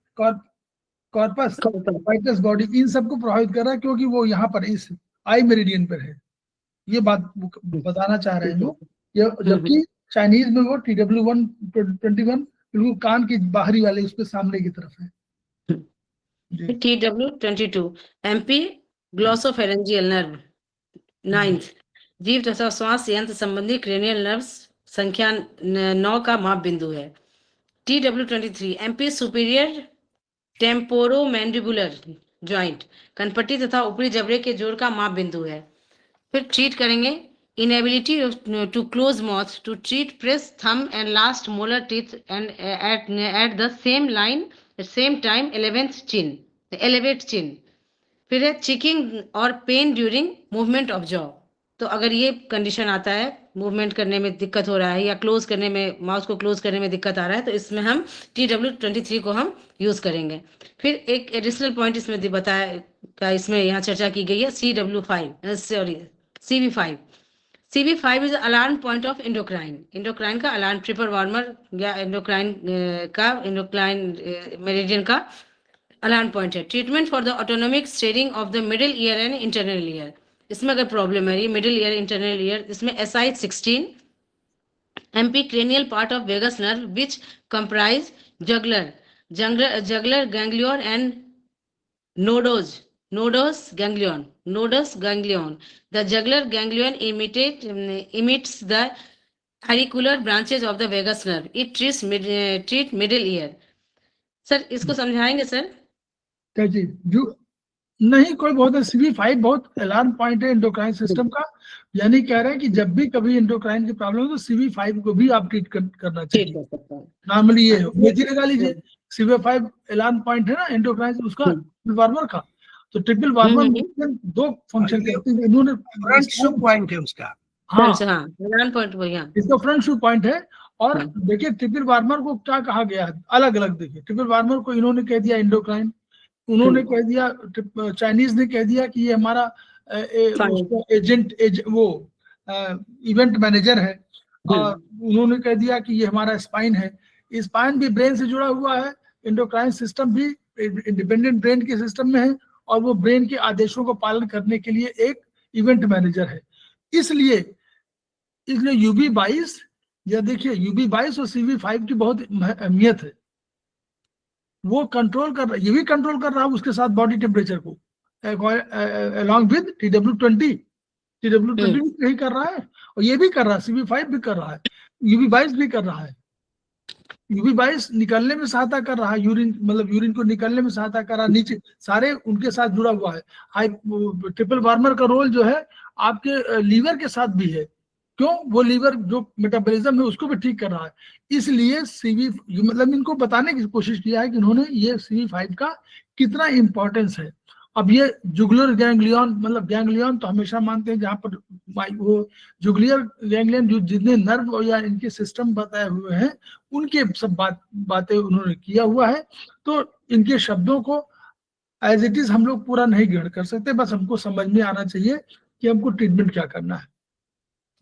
corpus, vitreous body, इन सबको प्रभावित कर रहा है, क्योंकि वो यहाँ पर इस आई मेरिडियन पर है। ये बात बताना चाह रहे हैं लोग, ये जबकि चाइनीज में वो TW21 बिल्कुल कान की बाहरी वाले उसके सामने की तरफ है। जी। TW22 MP glossopharyngeal nerve 9th, जीव तथा श्वास यंत्र संबंधी क्रेनियल नर्व्स संख्या 9 का माप बिंदु है। TW23 MP superior temporomandibular joint, कनपट्टी तथा ऊपरी जबड़े के जोड़ का माप बिंदु है। फिर ट्रीट करेंगे inability to close mouth to treat press thumb and last molar teeth and at the same line at same time 11th chin, elevate chin। फिर है चिकिंग और pen during movement of jaw. तो अगर ये कंडीशन आता है, मूवमेंट करने में दिक्कत हो रहा है या क्लोज करने में, माउस को क्लोज करने में दिक्कत आ रहा है, तो इसमें हम TW23 को हम यूज करेंगे। फिर एक एडिशनल पॉइंट इसमें बताया का, इसमें यहाँ चर्चा की गई है CV5। CV5 is alarm point of endocrine, endocrine का अलार्म, ट्रिपर वार्मर या इंडोक्राइन मेरिडियन का अलार्म पॉइंट है। Treatment for the autonomic steering of the middle ear and internal ear, इसमें अगर प्रॉब्लम है ये मिडिल ईयर इंटरनल ईयर, इसमें SI16 MP cranial part of vagus nerve, which comprise jugular ganglion and nodose ganglion. The jugular ganglion emits the auricular branches of the vagus nerve. It treat middle ear. Sir इसको समझाएंगे सर? क्या चीज जो नहीं कोई बहुत CV5 बहुत अलार्म पॉइंट है एंडोक्राइन सिस्टम का, यानी कह रहे हैं कि जब भी कभी एंडोक्राइन की प्रॉब्लम हो तो CV5 को भी आप ट्रीट करना चाहिए। नॉर्मली ये मेथी लगा लीजिए, CV5 अलार्म पॉइंट है ना एंडोक्राइन उसका, ट्रिपल वार्मर का। तो ट्रिपल वार्मर दो फंक्शन करते हैं, इन्होंने फ्रंट शू पॉइंट है उसका। हाँ अलार्म पॉइंट वही, इसका फ्रंट शू पॉइंट है। और देखिए ट्रिपल वार्मर को क्या कहा गया है, अलग अलग देखिए, ट्रिपल वार्मर को इन्होंने कह दिया एंडोक्राइन, उन्होंने कह दिया, चाइनीज ने कह दिया कि ये हमारा एजेंट वो इवेंट मैनेजर है, और उन्होंने कह दिया कि ये हमारा स्पाइन है। स्पाइन भी ब्रेन से जुड़ा हुआ है, एंडोक्राइन सिस्टम भी इंडिपेंडेंट ब्रेन के सिस्टम में है, और वो ब्रेन के आदेशों को पालन करने के लिए एक इवेंट मैनेजर है। इसलिए UB22 या देखिए UB22 और CV5 की बहुत अहमियत है। वो कंट्रोल कर रहा है, ये भी कंट्रोल कर रहा है उसके साथ बॉडी टेम्परेचर को, अलॉन्ग विद TW20 भी यही कर रहा है, और ये भी कर रहा है, CV5 भी कर रहा है, UB22 भी कर रहा है। UB22 निकलने में सहायता कर रहा है, यूरिन मतलब यूरिन को निकलने में सहायता कर रहा है, नीचे सारे उनके साथ जुड़ा हुआ है। ट्रिपल वार्मर का रोल जो है आपके लीवर के साथ भी है, क्यों, वो लीवर जो मेटाबॉलिज्म है उसको भी ठीक कर रहा है। इसलिए मतलब इनको बताने की कोशिश किया है कि इन्होंने ये CV5 का कितना इंपॉर्टेंस है। अब ये जुगुलर गैंग्लियन, मतलब गैंग्लियन तो हमेशा मानते हैं जहां पर वो जुगुलर गैंग्लियन जो जितने नर्व या इनके सिस्टम बताए हुए हैं उनके सब बातें उन्होंने किया हुआ है। तो इनके शब्दों को एज इट इज हम लोग पूरा नहीं ग्रहण कर सकते, बस हमको समझ में आना चाहिए कि हमको ट्रीटमेंट क्या करना है।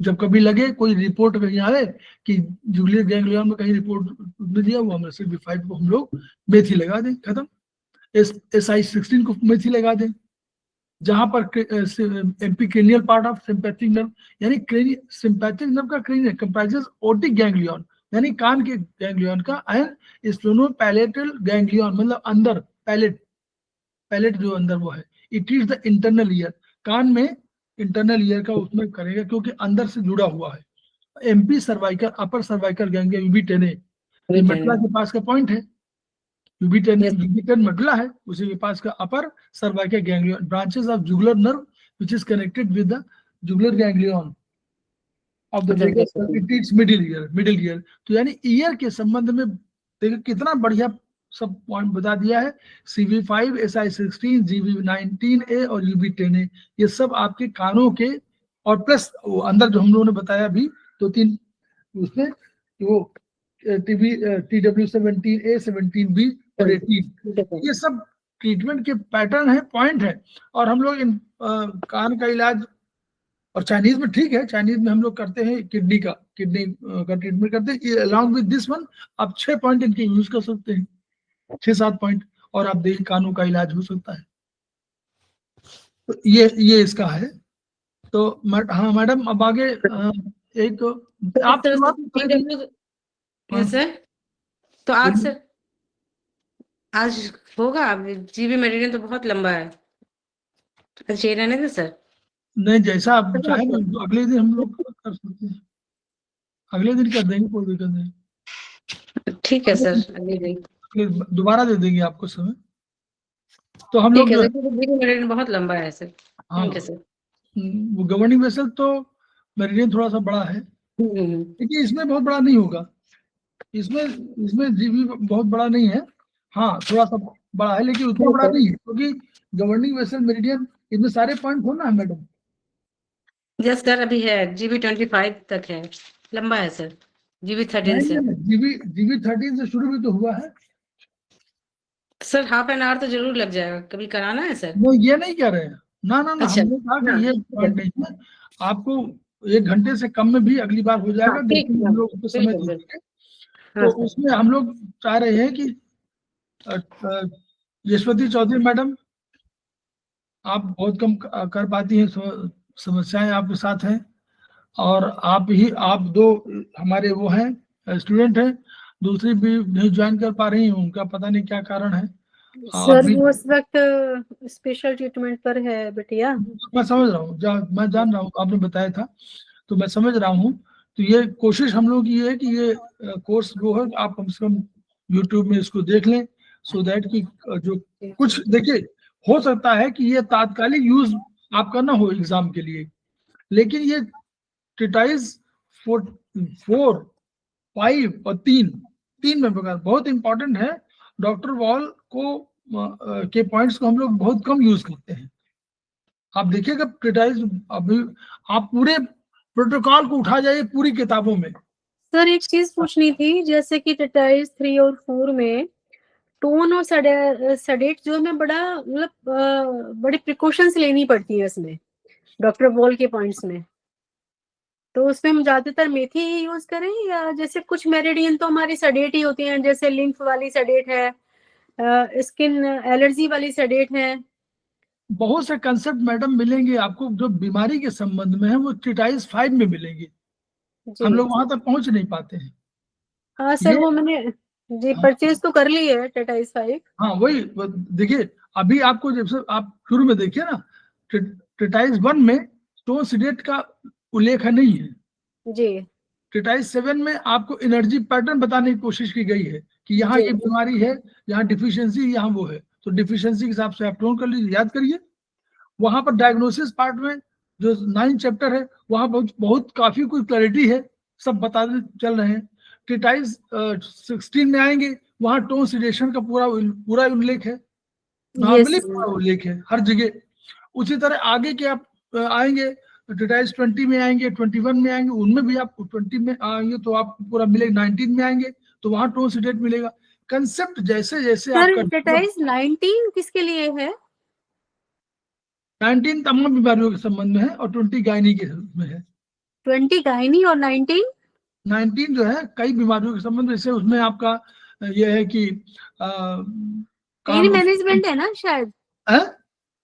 जब कभी लगे कोई रिपोर्ट कहीं आए कि जुगुलर गैंग्लियन में कहीं रिपोर्ट में दिया हुआ, हमें CV5 को हम लोग मेथी लगा दें, खत्म। SI16 को मेथी लगा दें। जहां पर MP cranial part of sympathetic nerve, यानी सिंपैथिक नर्व का क्रेनियल कंप्राइजेस ओटिक गैंग्लियन यानी कान के गैंग्लियन का, एंड स्प्लेनोपैलेटल गैंग्लियन मतलब अंदर पैलेट जो अंदर वो है। It is the internal ear, कान में इंटरनल ईयर का उसमें करेगा क्योंकि अंदर से जुड़ा हुआ है। MP सर्वाइकल अपर सर्वाइकल गैंग्लियन UB10 मटला के पास का पॉइंट है, UB10 मटला है, उसी के पास का upper cervical ganglion, branches of jugular nerve which is connected with the jugular ganglion of the vagus nerve, it is middle ear. तो यानी ईयर के संबंध में देखिए कितना बढ़िया सब पॉइंट बता दिया है। CV5, SI16, GB19A और UB10A ये सब आपके कानों के, और प्लस अंदर जो हम लोगों ने बताया अभी 2-3 उसमें वो TW17A, 17B और 18 ये सब ट्रीटमेंट के पैटर्न है, पॉइंट है। और हम लोग इन कान का इलाज, और चाइनीज में ठीक है, चाइनीज में हम लोग करते हैं किडनी का ट्रीटमेंट करते हैं। अलॉन्ग विद दिस वन आप 6 पॉइंट इनके यूज कर सकते हैं, 6-7 पॉइंट, और आप देखिए कानों का इलाज हो सकता है। तो ये इसका है। तो हाँ मैडम, अब आगे एक आप सर, तो आज सर आज होगा, GB मेरिडियन तो बहुत लंबा है, अच्छे रहने दे सर। नहीं, जैसा आप चाहें तो अगले दिन हम लोग कर सकते हैं, अगले दिन कर देंगे, कोई दिक्कत नहीं। ठीक है सर, अगले दिन दोबारा दे देंगे आपको समय। तो हम लोग GB मेरिडियन बहुत लंबा है सर। ठीक है सर। वो गवर्निंग वेसल तो मेरिडियन थोड़ा सा बड़ा है, लेकिन इसमें बहुत बड़ा नहीं होगा, इसमें GB बहुत बड़ा नहीं है, हाँ थोड़ा सा बड़ा है लेकिन उतना बड़ा नहीं है, क्योंकि गवर्निंग वेसल मेरिडियन इसमें सारे पॉइंट होना है मैडम। यस सर, अभी है GB25 तक है, लंबा है सर। GB13 से GB13 से शुरू भी तो हुआ है सर। हाफ एन आवर तो जरूर लग जाएगा, कभी कराना है सर? वो ये नहीं कह रहे हैं, ना अच्छा, हमने कहा कि ये पॉइंट नहीं है, आपको 1 घंटे से कम में भी अगली बार हो जाएगा, लेकिन हम लोग समय देंगे। तो उसमें हम लोग चाह रहे हैं कि यशवती चौधरी मैडम, आप बहुत कम कर पाती हैं, समस्याएं आपके साथ हैं, और आप दो हमारे वो हैं स्टूडेंट हैं, दूसरी भी नहीं ज्वाइन कर पा रही हैं, उनका पता नहीं क्या कारण है। सर अभी वो इस वक्त स्पेशल ट्रीटमेंट पर है बिटिया। मैं समझ रहा हूँ, मैं जान रहा हूँ, आपने बताया था तो मैं समझ रहा हूँ। तो ये कोशिश हम लोग की है कि ये कोर्स जो है आप कम से कम यूट्यूब में इसको देख लें, सो दैट कि जो कुछ देखिए, हो सकता है कि ये तात्कालिक यूज आपका ना हो एग्जाम के लिए, लेकिन ये ट्रीटाइज 4, 5 और 3 में बहुत इंपॉर्टेंट है। डॉक्टर वॉल को के पॉइंट्स को हम लोग बहुत कम यूज करते हैं। आप देखिएगा ट्रीटाइज, अभी आप पूरे प्रोटोकॉल को उठा जाइए पूरी किताबों में। सर एक चीज पूछनी थी, जैसे कि टेटाइज 3 और 4 में टोन और सडेट जो में बड़ा मतलब बड़ी प्रिकॉशंस लेनी पड़ती है इसमें, डॉक्टर वॉल के पॉइंट्स में। तो उसमें हम ज्यादातर मेथी ही यूज करें, या जैसे कुछ मेरिडियन तो हमारी सडेट ही होती हैं, जैसे लिम्फ वाली सडेट है, स्किन एलर्जी वाली सडेट है। बहुत से कंसेप्ट मैडम मिलेंगे आपको जो बीमारी के संबंध में है, वो ट्रीटाइज 5 में मिलेंगे। हम जी लोग वहां तक पहुंच नहीं पाते हैं। हाँ सर, ये वो मैंने जी परचेज तो कर ली है टेटाइज 5। हाँ वही देखिए, अभी आपको जब से आप शुरू में देखिए ना, ट्रीटाइज 1 में टोन सीडेट का उल्लेख नहीं है। जी ट्रीटाइज 7 में आपको एनर्जी पैटर्न बताने की कोशिश की गई है कि यहाँ जी ये बीमारी है, यहाँ डिफिशियंसी, यहाँ वो है, तो डिफिशियंसी के हिसाब से आप टोन कर लीजिए, याद करिए। वहां पर डायग्नोसिस पार्ट में जो 9 चैप्टर है, वहां बहुत काफी कुछ क्लैरिटी है, सब बता चल रहे हैं। ट्रीटाइज 16 में आएंगे, वहां टोन सीडेशन का पूरा उल्लेख है, नॉर्मली पूरा उल्लेख है हर जगह। उसी तरह आगे के आप आएंगे, ट्रीटाइज 20 में आएंगे, 21 में आएंगे, उनमें भी आप 20 में आएंगे तो आपको पूरा मिलेगा। 19 में आएंगे तो वहां टोन सीडेट मिलेगा। कंसेप्ट जैसे जैसे सर आपका टेटाइज 19 किसके लिए है? 19 तमाम बीमारियों के संबंध में है और 20 गायनी के में है। 20 गायनी और 19 जो है कई बीमारियों के संबंध में, जैसे उसमें आपका यह है कि पेन मैनेजमेंट है ना शायद,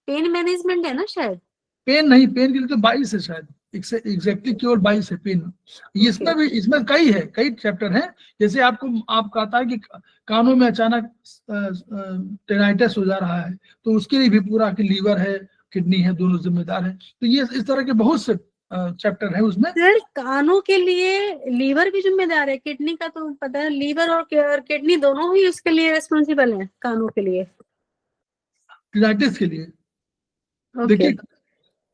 पेन मैनेजमेंट है ना शायद। पेन नहीं, पेन के लिए तो 22 है शायद, एग्जैक्टली केवल 22 है पेन। इसमें भी, इसमें कई चैप्टर हैं। जैसे आप कहता है कि कानों में अचानक टेनाइटिस हो जा रहा है, तो उसके लिए भी पूरा कि लीवर है, किडनी है, दोनों जिम्मेदार है। तो ये इस तरह के बहुत से चैप्टर है उसमें। सर कानों के लिए लीवर भी जिम्मेदार है, किडनी का तो पता है, लीवर और किडनी दोनों ही उसके लिए रिस्पॉन्सिबल है कानों के लिए, टेनाइटिस के लिए। देखिए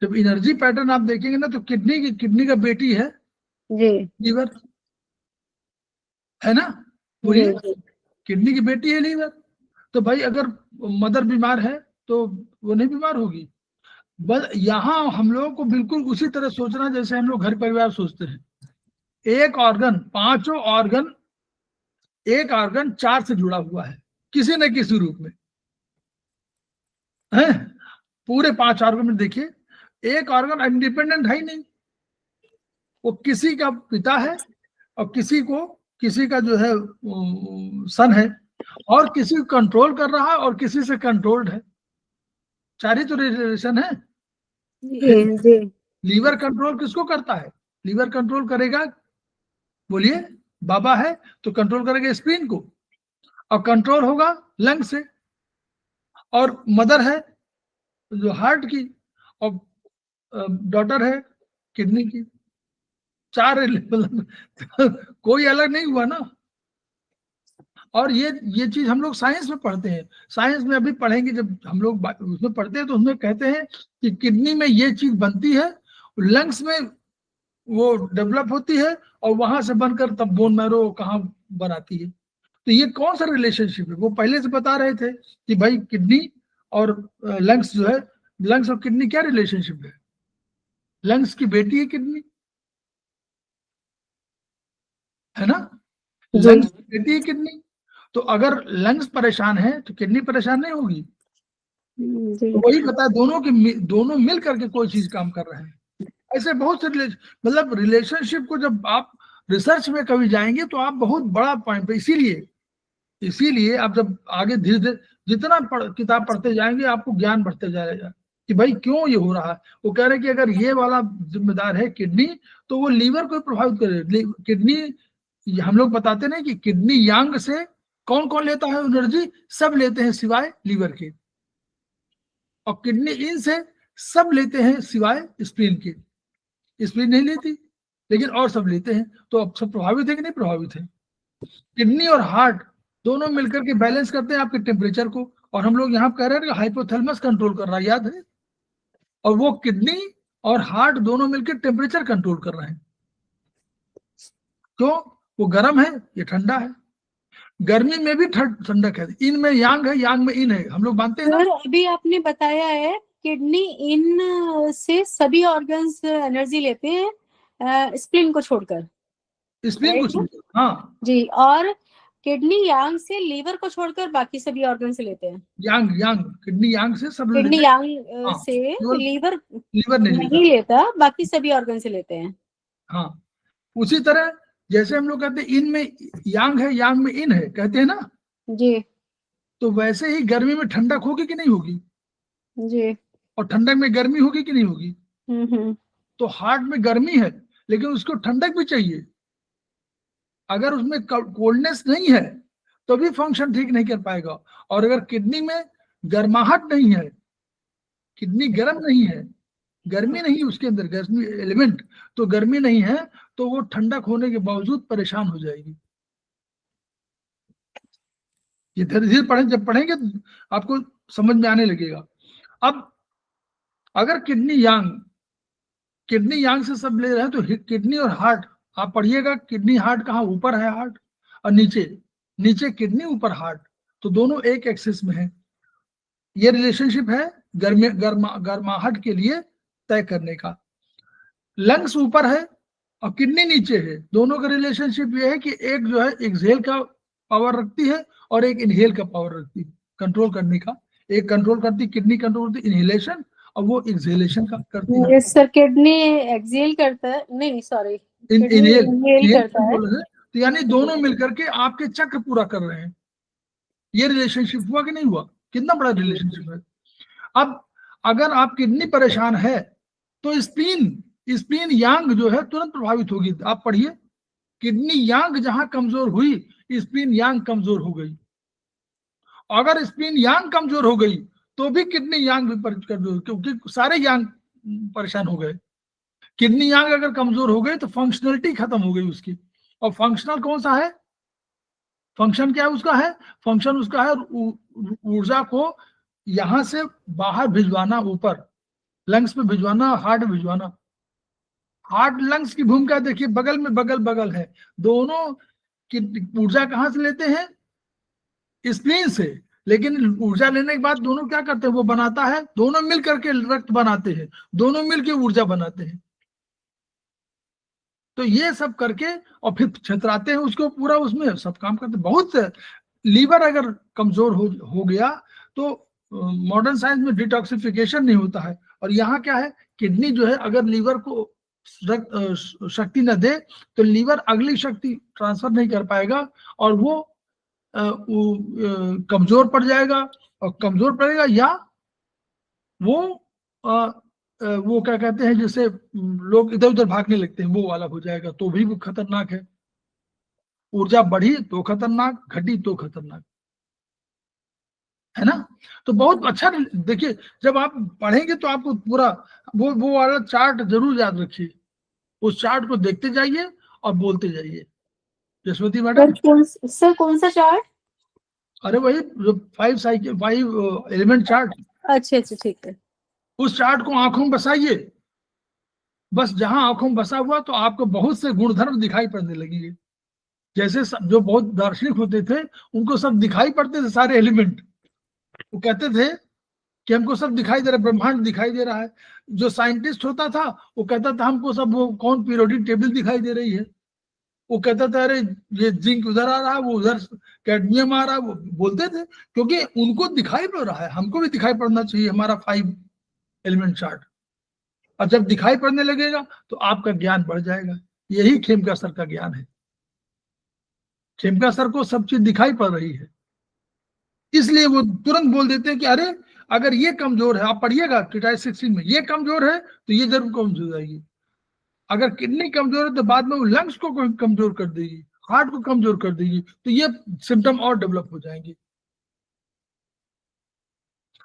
जब एनर्जी पैटर्न आप देखेंगे ना, तो किडनी का बेटी है जी लीवर, है ना, बोलिए, किडनी की बेटी है लीवर। तो भाई अगर मदर बीमार है तो वो नहीं बीमार होगी। बस यहाँ हम लोगों को बिल्कुल उसी तरह सोचना जैसे हम लोग घर परिवार सोचते हैं। एक ऑर्गन, पांचों ऑर्गन, एक ऑर्गन 4 से जुड़ा हुआ है किसी न किसी रूप में, है पूरे 5 ऑर्गन में। देखिए एक ऑर्गन इंडिपेंडेंट है ही नहीं, वो किसी का पिता है और किसी का जो है सन है, और किसी को कंट्रोल कर रहा है और किसी से कंट्रोल्ड है। 4 ही तो रिलेशन है। जी लीवर कंट्रोल किसको करता है? लीवर कंट्रोल करेगा, बोलिए, बाबा है तो कंट्रोल करेगा स्प्लीन को, और कंट्रोल होगा लंग से। और मदर है जो हार्ट की, और डॉटर है किडनी की। 4 मतलब कोई अलग नहीं हुआ ना। और ये चीज हम लोग साइंस में पढ़ते हैं। साइंस में अभी पढ़ेंगे, जब हम लोग उसमें पढ़ते हैं तो उसमें कहते हैं कि किडनी में ये चीज बनती है, लंग्स में वो डेवलप होती है, और वहां से बनकर तब बोन मैरो कहाँ बनाती है। तो ये कौन सा रिलेशनशिप है? वो पहले से बता रहे थे कि भाई किडनी और लंग्स जो है, लंग्स और किडनी क्या रिलेशनशिप है? लंग्स की बेटी है किडनी, है ना, लंग्स की बेटी है किडनी। तो अगर लंग्स परेशान है तो किडनी परेशान नहीं होगी। तो वही बता, दोनों मिल करके कोई चीज काम कर रहे हैं। ऐसे बहुत से मतलब रिलेशनशिप को जब आप रिसर्च में कभी जाएंगे तो आप बहुत बड़ा पॉइंट पे, इसीलिए आप जब आगे धीरे धीरे जितना किताब पढ़ते जाएंगे आपको ज्ञान बढ़ते जाएगा कि भाई क्यों ये हो रहा है। वो कह रहे हैं कि अगर ये वाला जिम्मेदार है किडनी, तो वो लीवर को प्रभावित करे। किडनी, हम लोग बताते नहीं कि किडनी यांग से कौन कौन लेता है एनर्जी, सब लेते हैं सिवाय लीवर के, और किडनी इन से सब लेते हैं सिवाय स्प्लीन के। स्प्लीन नहीं लेती, लेकिन और सब लेते हैं। तो अब सब प्रभावित है कि नहीं प्रभावित है। किडनी और हार्ट दोनों मिलकर के बैलेंस करते हैं आपके टेम्परेचर को, और हम लोग यहाँ कह रहे हैं कि हाइपोथैलेमस कंट्रोल कर रहा है, याद है। और वो किडनी और हार्ट दोनों मिलकर टेम्परेचर कंट्रोल कर रहे हैं। क्यों? वो गर्म है, ये ठंडा है। गर्मी में भी ठंडक है। इन में यांग है, यांग में इन है, हम लोग मानते हैं ना। सर अभी आपने बताया है किडनी इन से सभी ऑर्गन्स एनर्जी लेते हैं स्प्लीन को छोड़कर, स्प्लीन को छोड़कर, हाँ जी, और किडनी यांग से लीवर को छोड़कर बाकी सभी ऑर्गन से लेते हैं। यांग किडनी यांग से सब किडनी लेते हैं। यांग हाँ, से लीवर नहीं नहीं लेता, बाकी सभी ऑर्गन से लेते हैं। हाँ, उसी तरह जैसे हम लोग कहते हैं इन में यांग है, यांग में इन है, कहते हैं ना जी, तो वैसे ही गर्मी में ठंडक होगी कि नहीं होगी, जी, और ठंडक में गर्मी होगी कि नहीं होगी। हम्म, तो हार्ट में गर्मी है, लेकिन उसको ठंडक भी चाहिए। अगर उसमें कोल्डनेस नहीं है तो भी फंक्शन ठीक नहीं कर पाएगा। और अगर किडनी में गर्माहट नहीं है, किडनी गर्म नहीं है, गर्मी नहीं उसके अंदर, गर्मी एलिमेंट, तो गर्मी नहीं है, तो वो ठंडक होने के बावजूद परेशान हो जाएगी। ये धीरे धीरे पढ़ें, जब पढ़ेंगे आपको समझ में आने लगेगा। अब अगर किडनी यांग से सब ले रहे हैं, तो किडनी और हार्ट आप पढ़िएगा। किडनी हार्ट कहाँ, ऊपर है हार्ट, और नीचे किडनी, ऊपर हार्ट, तो दोनों एक एक्सिस में है। ये रिलेशनशिप है गर्माहट के लिए तय करने का। लंग्स ऊपर है और किडनी नीचे है, दोनों का रिलेशनशिप ये है कि एक जो है एक्सहेल का पावर रखती है और एक इनहेल का पावर रखती है कंट्रोल करने का। एक कंट्रोल करती, किडनी कंट्रोल करती इनहेलेशन, और वो एक्सहेलेशन का करती है। यस सर, किडनी एक्सहेल करता है, नहीं सॉरी, इनहेल करता है। तो यानी दोनों मिलकर के आपके चक्र पूरा कर रहे हैं। ये रिलेशनशिप हुआ कि नहीं हुआ, कितना बड़ा रिलेशनशिप है। अब अगर आप किडनी परेशान है तो स्प्लीन यांग जो है तुरंत प्रभावित होगी। आप पढ़िए, किडनी यांग जहां कमजोर हुई, स्प्लीन यांग कमजोर हो गई। अगर स्प्लीन यांग कमजोर हो गई तो भी किडनी यांग भी कमजोर, क्योंकि सारे यांग परेशान हो गए। किडनी यांग अगर कमजोर हो गई तो फंक्शनलिटी खत्म हो गई उसकी। और फंक्शनल कौन सा है, फंक्शन क्या है उसका, है फंक्शन उसका है ऊर्जा को यहां से बाहर भिजवाना, ऊपर लंग्स में भिजवाना, हार्ट में भिजवाना। हार्ट लंग्स की भूमिका देखिए, बगल में बगल है, दोनों की ऊर्जा कहां से लेते हैं, स्प्लीन से। लेकिन ऊर्जा लेने के बाद दोनों क्या करते हैं, वो बनाता है, दोनों मिल करके रक्त बनाते हैं, दोनों मिलकर ऊर्जा बनाते हैं। तो ये सब करके और फिर छतराते हैं उसको पूरा, उसमें सब काम करते हैं। बहुत लीवर अगर कमजोर हो गया तो मॉडर्न साइंस में डिटॉक्सिफिकेशन नहीं होता है। और यहाँ क्या है, किडनी जो है अगर लीवर को शक्ति न दे तो लीवर अगली शक्ति ट्रांसफर नहीं कर पाएगा, और वो कमजोर पड़ जाएगा। और कमजोर पड़ेगा या वो क्या कहते हैं, जैसे लोग इधर उधर भागने लगते हैं, वो वाला हो जाएगा, तो भी वो खतरनाक है। ऊर्जा बढ़ी तो खतरनाक, घटी तो खतरनाक, है ना। तो बहुत अच्छा देखिए, जब आप पढ़ेंगे तो आपको पूरा वो वाला चार्ट जरूर याद रखिए। उस चार्ट को देखते जाइए और बोलते जाइए। यशवती मैडम, सर कौन सा चार्ट? अरे वही जो 5 एलिमेंट चार्ट। अच्छा, ठीक है। उस चार्ट को आंखों में बसाइए, बस जहां आंखों में बसा हुआ तो आपको बहुत से गुणधर्म दिखाई पड़ने लगेंगे। जैसे जो बहुत दार्शनिक होते थे उनको सब दिखाई पड़ते थे, सारे एलिमेंट। वो कहते थे कि हमको सब दिखाई दे रहा है, ब्रह्मांड दिखाई दे रहा है। जो साइंटिस्ट होता था वो कहता था हमको सब, वो कौन पीरियोडिक टेबल दिखाई दे रही है। वो कहता था अरे ये जिंक उधर आ रहा है, वो उधर कैडमियम आ रहा है, वो बोलते थे, क्योंकि उनको दिखाई पड़ रहा है। हमको भी दिखाई पड़ना चाहिए हमारा 5 एलिमेंट चार्ट। और जब दिखाई पड़ने लगेगा तो आपका ज्ञान बढ़ जाएगा। यही खेमका सर का ज्ञान है। खेमका सर को सब चीज दिखाई पड़ रही है, इसलिए वो तुरंत बोल देते हैं कि अरे अगर ये कमजोर है, आप पढ़िएगा ट्रीटाइज 16 में, ये कमजोर है तो ये जरूर कमजोर हो जाएगी। अगर किडनी कमजोर है तो बाद में वो लंग्स को कमजोर कर देगी, हार्ट को कमजोर कर देगी, तो ये सिम्टम और डेवलप हो जाएंगे।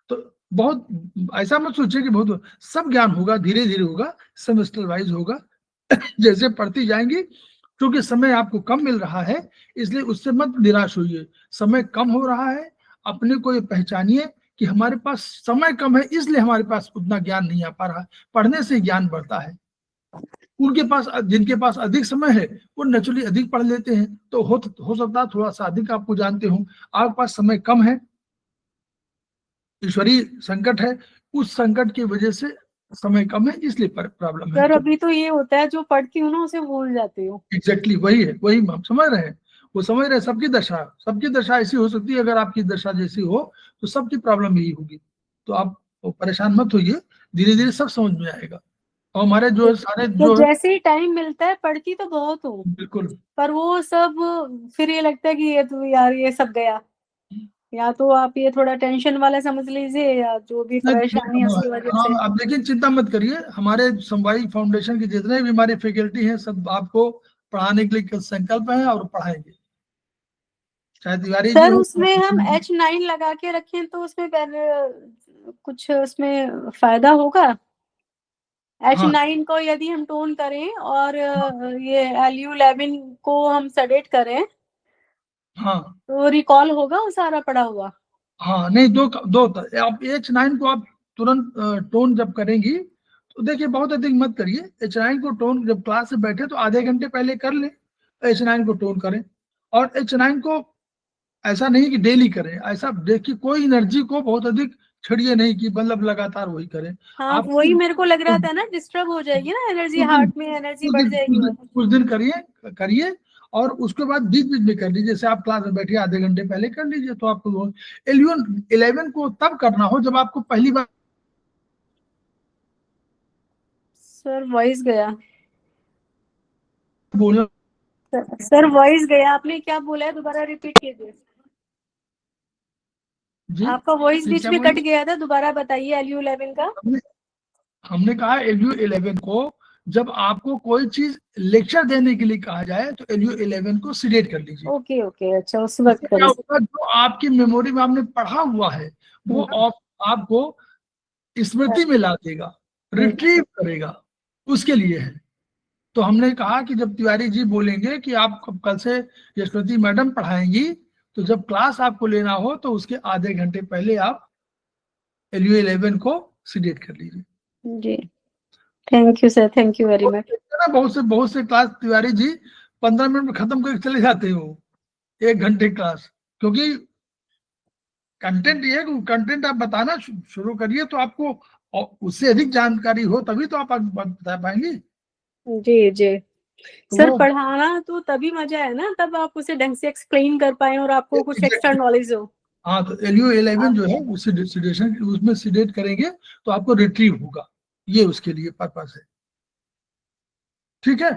तो बहुत ऐसा मत सोचिए कि बहुत सब ज्ञान होगा, धीरे धीरे होगा, सेमेस्टर वाइज होगा जैसे पढ़ती जाएंगी। क्योंकि समय आपको कम मिल रहा है, इसलिए उससे मत निराश होइए। समय कम हो रहा है, अपने को ये पहचानिए कि हमारे पास समय कम है, इसलिए हमारे पास उतना ज्ञान नहीं आ पा रहा। पढ़ने से ज्ञान बढ़ता है। उनके पास, जिनके पास अधिक समय है वो नेचुरली अधिक पढ़ लेते हैं, तो हो सकता है थोड़ा सा अधिक आपको जानते हो। आपके पास समय कम है, ईश्वरीय संकट है, उस संकट की वजह से समय कम है, इसलिए प्रॉब्लम है। सर अभी तो ये होता है जो पढ़ती हूँ ना उसे भूल जाती हूँ। एग्जैक्टली वही है, वही हम समझ रहे हैं, वो समझ रहे हैं। सबकी दशा ऐसी हो सकती है। अगर आपकी दशा जैसी हो तो सबकी प्रॉब्लम यही होगी। तो आप परेशान मत होइए, धीरे धीरे सब समझ में आएगा। और हमारे जो सारे तो जो जैसे ही टाइम मिलता है पढ़ती तो बहुत हूँ, बिल्कुल, पर वो सब फिर ये लगता है कि ये तो यार ये सब गया, या तो आप ये थोड़ा टेंशन वाला समझ लीजिए या जो भी परेशानी है उसकी वजह से। आप लेकिन चिंता मत करिए, हमारे समवाई फाउंडेशन के जितने भी हमारे फैकल्टी हैं सब आपको पढ़ाने के लिए संकल्प है और पढ़ाएंगे। चाहे तिवारी जी सर हो, उसमें हम H9 लगा के रखें तो उसमें कुछ उसमें फायदा होगा? हाँ H9 को यदि हम टोन करें और ये LU11 को हम सेडेट करें हाँ तो रिकॉल होगा वो सारा पढ़ा हुआ? हाँ, नहीं दो दो आप H9 को आप तुरंत टोन जब करेंगी तो देखिए बहुत अधिक मत करिए। H9 को टोन जब क्लास से बैठे तो आधे घंटे पहले कर ले, H9 को टोन करें। और H9 को ऐसा नहीं कि डेली करें, ऐसा देखिए कोई एनर्जी को बहुत अधिक छड़िए नहीं कि मतलब लगातार वही करें। हाँ आप वही मेरे को लग रहा था ना, डिस्टर्ब हो जाएगी ना एनर्जी, हार्ट में एनर्जी बढ़ जाएगी। कुछ दिन करिए और उसके बाद बीच बीच में कर लीजिए। जैसे आप क्लास में बैठिए आधे घंटे पहले कर लीजिए, तो आपको LU11 को तब करना हो जब आपको पहली बार। सर वॉइस गया, बोलना सर वॉइस गया, आपने क्या बोला है दोबारा रिपीट कीजिए। जी, आपका वॉइस फिर बीच क्या में बोले? कट गया था, दोबारा बताइए LU11 का। हमने कहा LU11 को जब आपको कोई चीज लेक्चर देने के लिए कहा जाए तो LU11 को सिलेक्ट कर लीजिए। ओके ओके, अच्छा उस वक्त क्या होगा, जो आपकी मेमोरी में आपने पढ़ा हुआ है वो आपको स्मृति में ला देगा, रिट्रीव करेगा, उसके लिए है। तो हमने कहा कि जब तिवारी जी बोलेंगे कि आप कल से यशवती मैडम पढ़ाएंगी, तो जब क्लास आपको लेना हो तो उसके आधे घंटे पहले आप LU11 को सिलेक्ट कर लीजिए। जी, thank you sir, thank you very much. बहुत से क्लास तिवारी जी 15 मिनट में खत्म करके चले जाते हो, 1 घंटे क्लास। क्योंकि कंटेंट ये कंटेंट आप बताना शुरू करिए तो आपको उससे अधिक जानकारी हो तभी तो आप बता पाएंगे। जी जी सर, वो पढ़ाना तो तभी मजा है ना, तब आप उसे ढंग से एक्सप्लेन कर पाए और आपको कुछ एक्स्ट्रा नॉलेज हो। हाँ, तो LU11 जो है उसमें सिडेट करेंगे तो आपको रिट्रीव होगा, ये उसके लिए पर्पस है। ठीक है,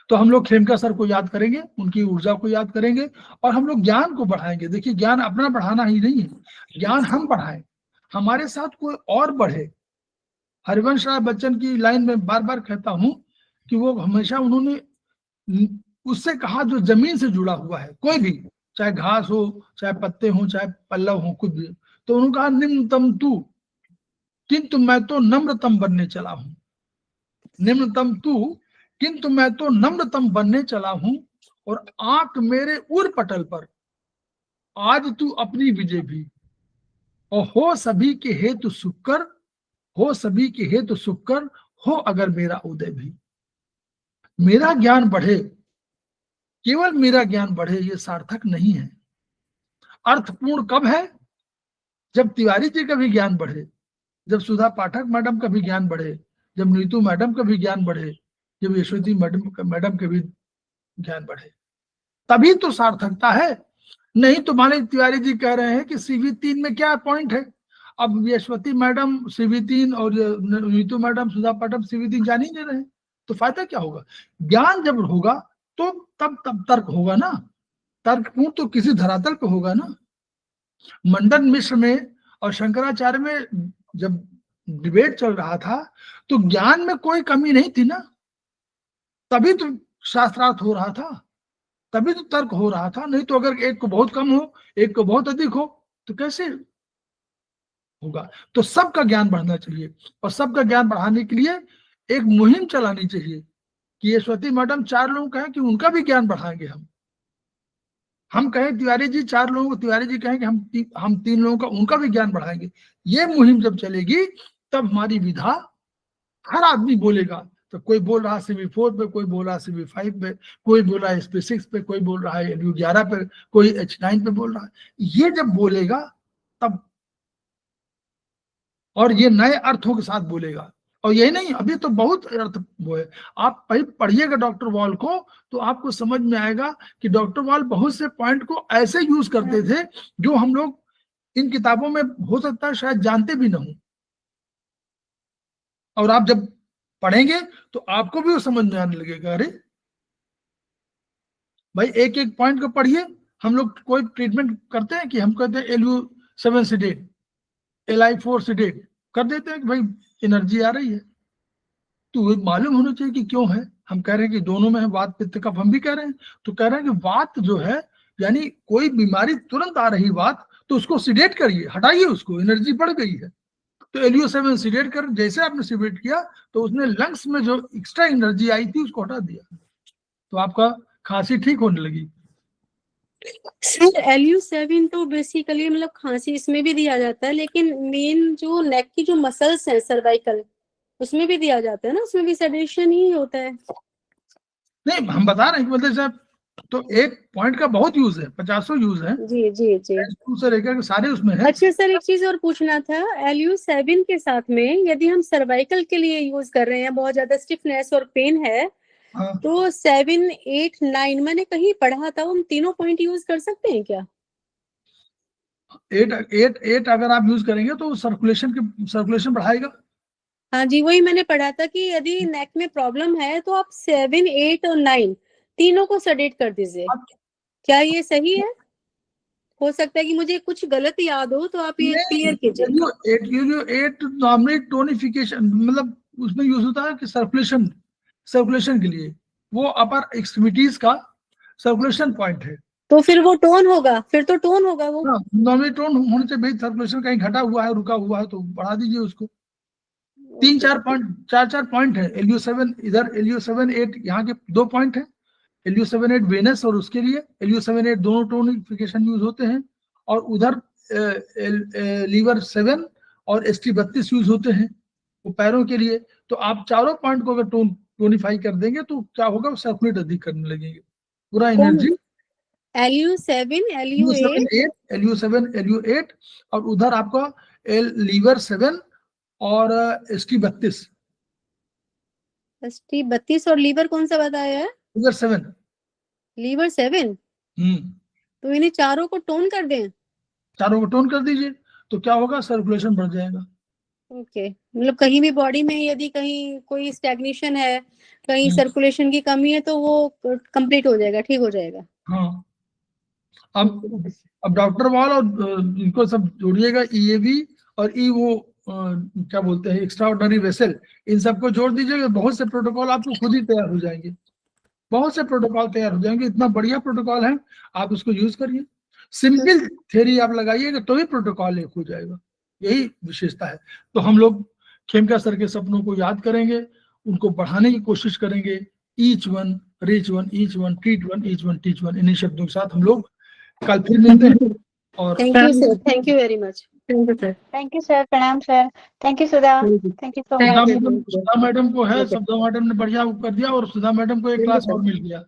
तो हम लोग खेमका सर को याद करेंगे, उनकी ऊर्जा को याद करेंगे और हम लोग ज्ञान को बढ़ाएंगे। देखिए ज्ञान अपना बढ़ाना ही नहीं है, ज्ञान हम बढ़ाएं, हमारे साथ कोई और बढ़े। हरिवंश राय बच्चन की लाइन में बार बार कहता हूं कि वो हमेशा उन्होंने उससे कहा जो जमीन से जुड़ा हुआ है, कोई भी, चाहे घास हो, चाहे पत्ते हो, चाहे पल्लव हो, कुछ भी, तो उन्होंने कहा निम्नतम तू, किंतु मैं तो नम्रतम बनने चला हूं। निम्नतम तू, किंतु मैं तो नम्रतम बनने चला हूं, और आंख मेरे उर पटल पर आज तू अपनी विजय भी, और हो सभी के हेतु सुक्कर, हो सभी के हेतु सुक्कर, हो अगर मेरा उदय भी। मेरा ज्ञान बढ़े, केवल मेरा ज्ञान बढ़े, ये सार्थक नहीं है। अर्थपूर्ण कब है? जब तिवारी जी का भी ज्ञान बढ़े, जब सुधा पाठक मैडम का भी ज्ञान बढ़े, जब नीतू मैडम का भी ज्ञान बढ़े, जब यशवती मैडम का भी ज्ञान बढ़े, तभी तो सार्थकता है। नहीं तो माने तिवारी जी कह रहे हैं कि CV3 में क्या पॉइंट है, अब यशवती मैडम CV3 और नीतू मैडम, सुधा पाठक CV3 जान ही नहीं रहे, तो फायदा क्या होगा? ज्ञान जब होगा तो तब तर्क होगा ना, तर्क तो किसी धरातल पे होगा ना। मंडन मिश्र में और शंकराचार्य में जब डिबेट चल रहा था तो ज्ञान में कोई कमी नहीं थी ना, तभी तो शास्त्रार्थ हो रहा था, तभी तो तर्क हो रहा था। नहीं तो अगर एक को बहुत कम हो, एक को बहुत अधिक हो, तो कैसे होगा। तो सबका ज्ञान बढ़ना चाहिए, और सबका ज्ञान बढ़ाने के लिए एक मुहिम चलानी चाहिए कि ये स्वती मैडम 4 लोग कहें कि उनका भी ज्ञान बढ़ाएंगे हम कहें तिवारी जी 4 लोगों को, तिवारी जी कहें कि हम 3 लोगों का उनका भी ज्ञान बढ़ाएंगे। ये मुहिम जब चलेगी तब हमारी विधा हर आदमी बोलेगा। तो कोई बोल रहा CV4 पे, कोई बोल रहा CV5 पे, कोई बोल रहा है SP6 पे, कोई बोल रहा है LU11 पे, कोई H9 पे बोल रहा है। ये जब बोलेगा तब, और ये नए अर्थों के साथ बोलेगा। और यही नहीं, अभी तो बहुत अर्थ वो है। आप पढ़िएगा डॉक्टर वॉल को तो आपको समझ में आएगा कि डॉक्टर वॉल बहुत से पॉइंट को ऐसे यूज करते थे जो हम लोग इन किताबों में हो सकता है शायद जानते भी ना हो, और आप जब पढ़ेंगे तो आपको भी वो समझ में आने लगेगा। अरे भाई एक एक पॉइंट को पढ़िए। हम लोग कोई ट्रीटमेंट करते हैं कि हम कहते हैं LU7 सीडेट, LI4 सीडेट कर देते हैं कि भाई एनर्जी आ रही है, तो मालूम होना चाहिए कि क्यों है। हम कह रहे हैं कि दोनों में है वात पित्त कफ, हम भी कह रहे हैं, तो कह रहे हैं कि वात जो है, यानी कोई बीमारी तुरंत आ रही वात, तो उसको सीडेट करिए, हटाइए उसको, एनर्जी बढ़ गई है तो LU7 सीडेट कर, जैसे आपने सीडेट किया तो उसने लंग्स में जो एक्स्ट्रा एनर्जी आई थी उसको हटा दिया, तो आपका खांसी ठीक होने लगी। सर LU7 तो बेसिकली मतलब खांसी इसमें भी दिया जाता है, लेकिन मेन जो नेक की जो मसल्स है सर्वाइकल, उसमें भी दिया जाता है ना, उसमें भी सेडेशन ही होता है। नहीं, हम बता रहे हैं कि मतलब साहब, तो एक पॉइंट का बहुत यूज है, 50 यूज है जी जी जी। से लेकर सारे उसमें है। अच्छा सर, एक चीज और पूछना था, LU7 के साथ में यदि हम सर्वाइकल के लिए यूज कर रहे हैं, बहुत ज्यादा स्टिफनेस और पेन है, हाँ, तो 7, 8, 9 मैंने कहीं पढ़ा था, हम तीनों पॉइंट यूज कर सकते हैं क्या? 8 अगर आप यूज करेंगे तो सर्कुलेशन बढ़ाएगा। हाँ जी, वही मैंने पढ़ा था कि यदि नेक में प्रॉब्लम है तो आप 7, 8 और 9 तीनों को सेडेट कर दीजिए। क्या ये सही है? हो सकता है कि मुझे कुछ गलत याद हो, तो आप ये क्लियर कीजिए। 8 नॉर्मली टोनिफिकेशन, मतलब उसमें यूज होता है कि सर्कुलेशन के लिए, वो अपर एक्सट्रीमिटीज का सर्कुलेशन पॉइंट है। तो फिर वो टोन होगा, फिर तो टोन होगा वो। नॉर्मली टोन होने से भाई सर्कुलेशन कहीं घटा हुआ है, रुका हुआ है, तो बढ़ा दीजिए उसको। 3-4 पॉइंट, 4 पॉइंट है। LU7 इधर, LU7, 8 यहाँ के 2 पॉइंट है। LU7, 8 वेनस और उसके लिए LU7, 8 दोनों टोनिफिकेशन यूज होते हैं, और उधर लीवर 7 और ST32 यूज होते हैं वो पैरों के लिए। तो आप चारों पॉइंट को अगर टोनिफाई कर देंगे तो क्या होगा, वो सर्कुलेट अधिक करने लगेंगे, पूरा energy. LU7, LU8, LU7, LU8 और उधर आपका लीवर 7 और ST32। ST32 और लीवर कौन सा बताया है? लीवर 7। लीवर 7। तो इन्हें चारों को टोन कर दें? चारों को टोन कर दीजिए तो क्या होगा, सर्कुलेशन बढ़ जाएगा। ओके, मतलब कहीं भी बॉडी में यदि कहीं कोई स्टैग्नेशन है, कहीं सर्कुलेशन की कमी है, तो वो कंप्लीट हो जाएगा, ठीक हो जाएगा। हाँ, अब डॉक्टर वॉल और इनको सब जोड़िएगा, EAV और वो क्या बोलते हैं, एक्स्ट्रा ऑर्डिनरी वेसल, इन सबको जोड़ दीजिएगा। बहुत से प्रोटोकॉल आपको खुद ही तैयार हो जाएंगे, बहुत से प्रोटोकॉल तैयार हो जाएंगे। इतना बढ़िया प्रोटोकॉल है, आप उसको यूज करिए। सिंपल थ्योरी आप लगाइएगा तो ही प्रोटोकॉल एक हो जाएगा, यही विशेषता है। तो हम लोग खेमका सर के सपनों को याद करेंगे, उनको बढ़ाने की कोशिश करेंगे। Each one, reach one, each one, treat one, each one, teach one, इन्हीं शब्दों के साथ हम लोग कल फिर मिलते हैं। और thank you sir, thank you very much. Thank you sir, प्रणाम sir, thank you Sudha, thank you so much. Sudha madam को है, सुधा मैडम ने बढ़िया कर दिया, और सुधा मैडम को एक क्लास और मिल गया।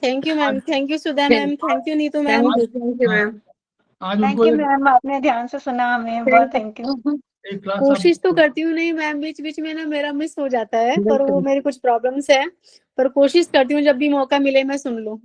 Thank you ma'am, thank you Sudha ma'am, thank you Neetu ma'am. आज थैंक उनको यू मैम, आपने ध्यान से सुना हमें, बहुत थैंक यू। एक क्लास कोशिश तो करती हूँ, नहीं मैम, बीच बीच में ना मेरा मिस हो जाता है, पर वो मेरी कुछ प्रॉब्लम्स है, पर कोशिश करती हूँ जब भी मौका मिले मैं सुन लूँ।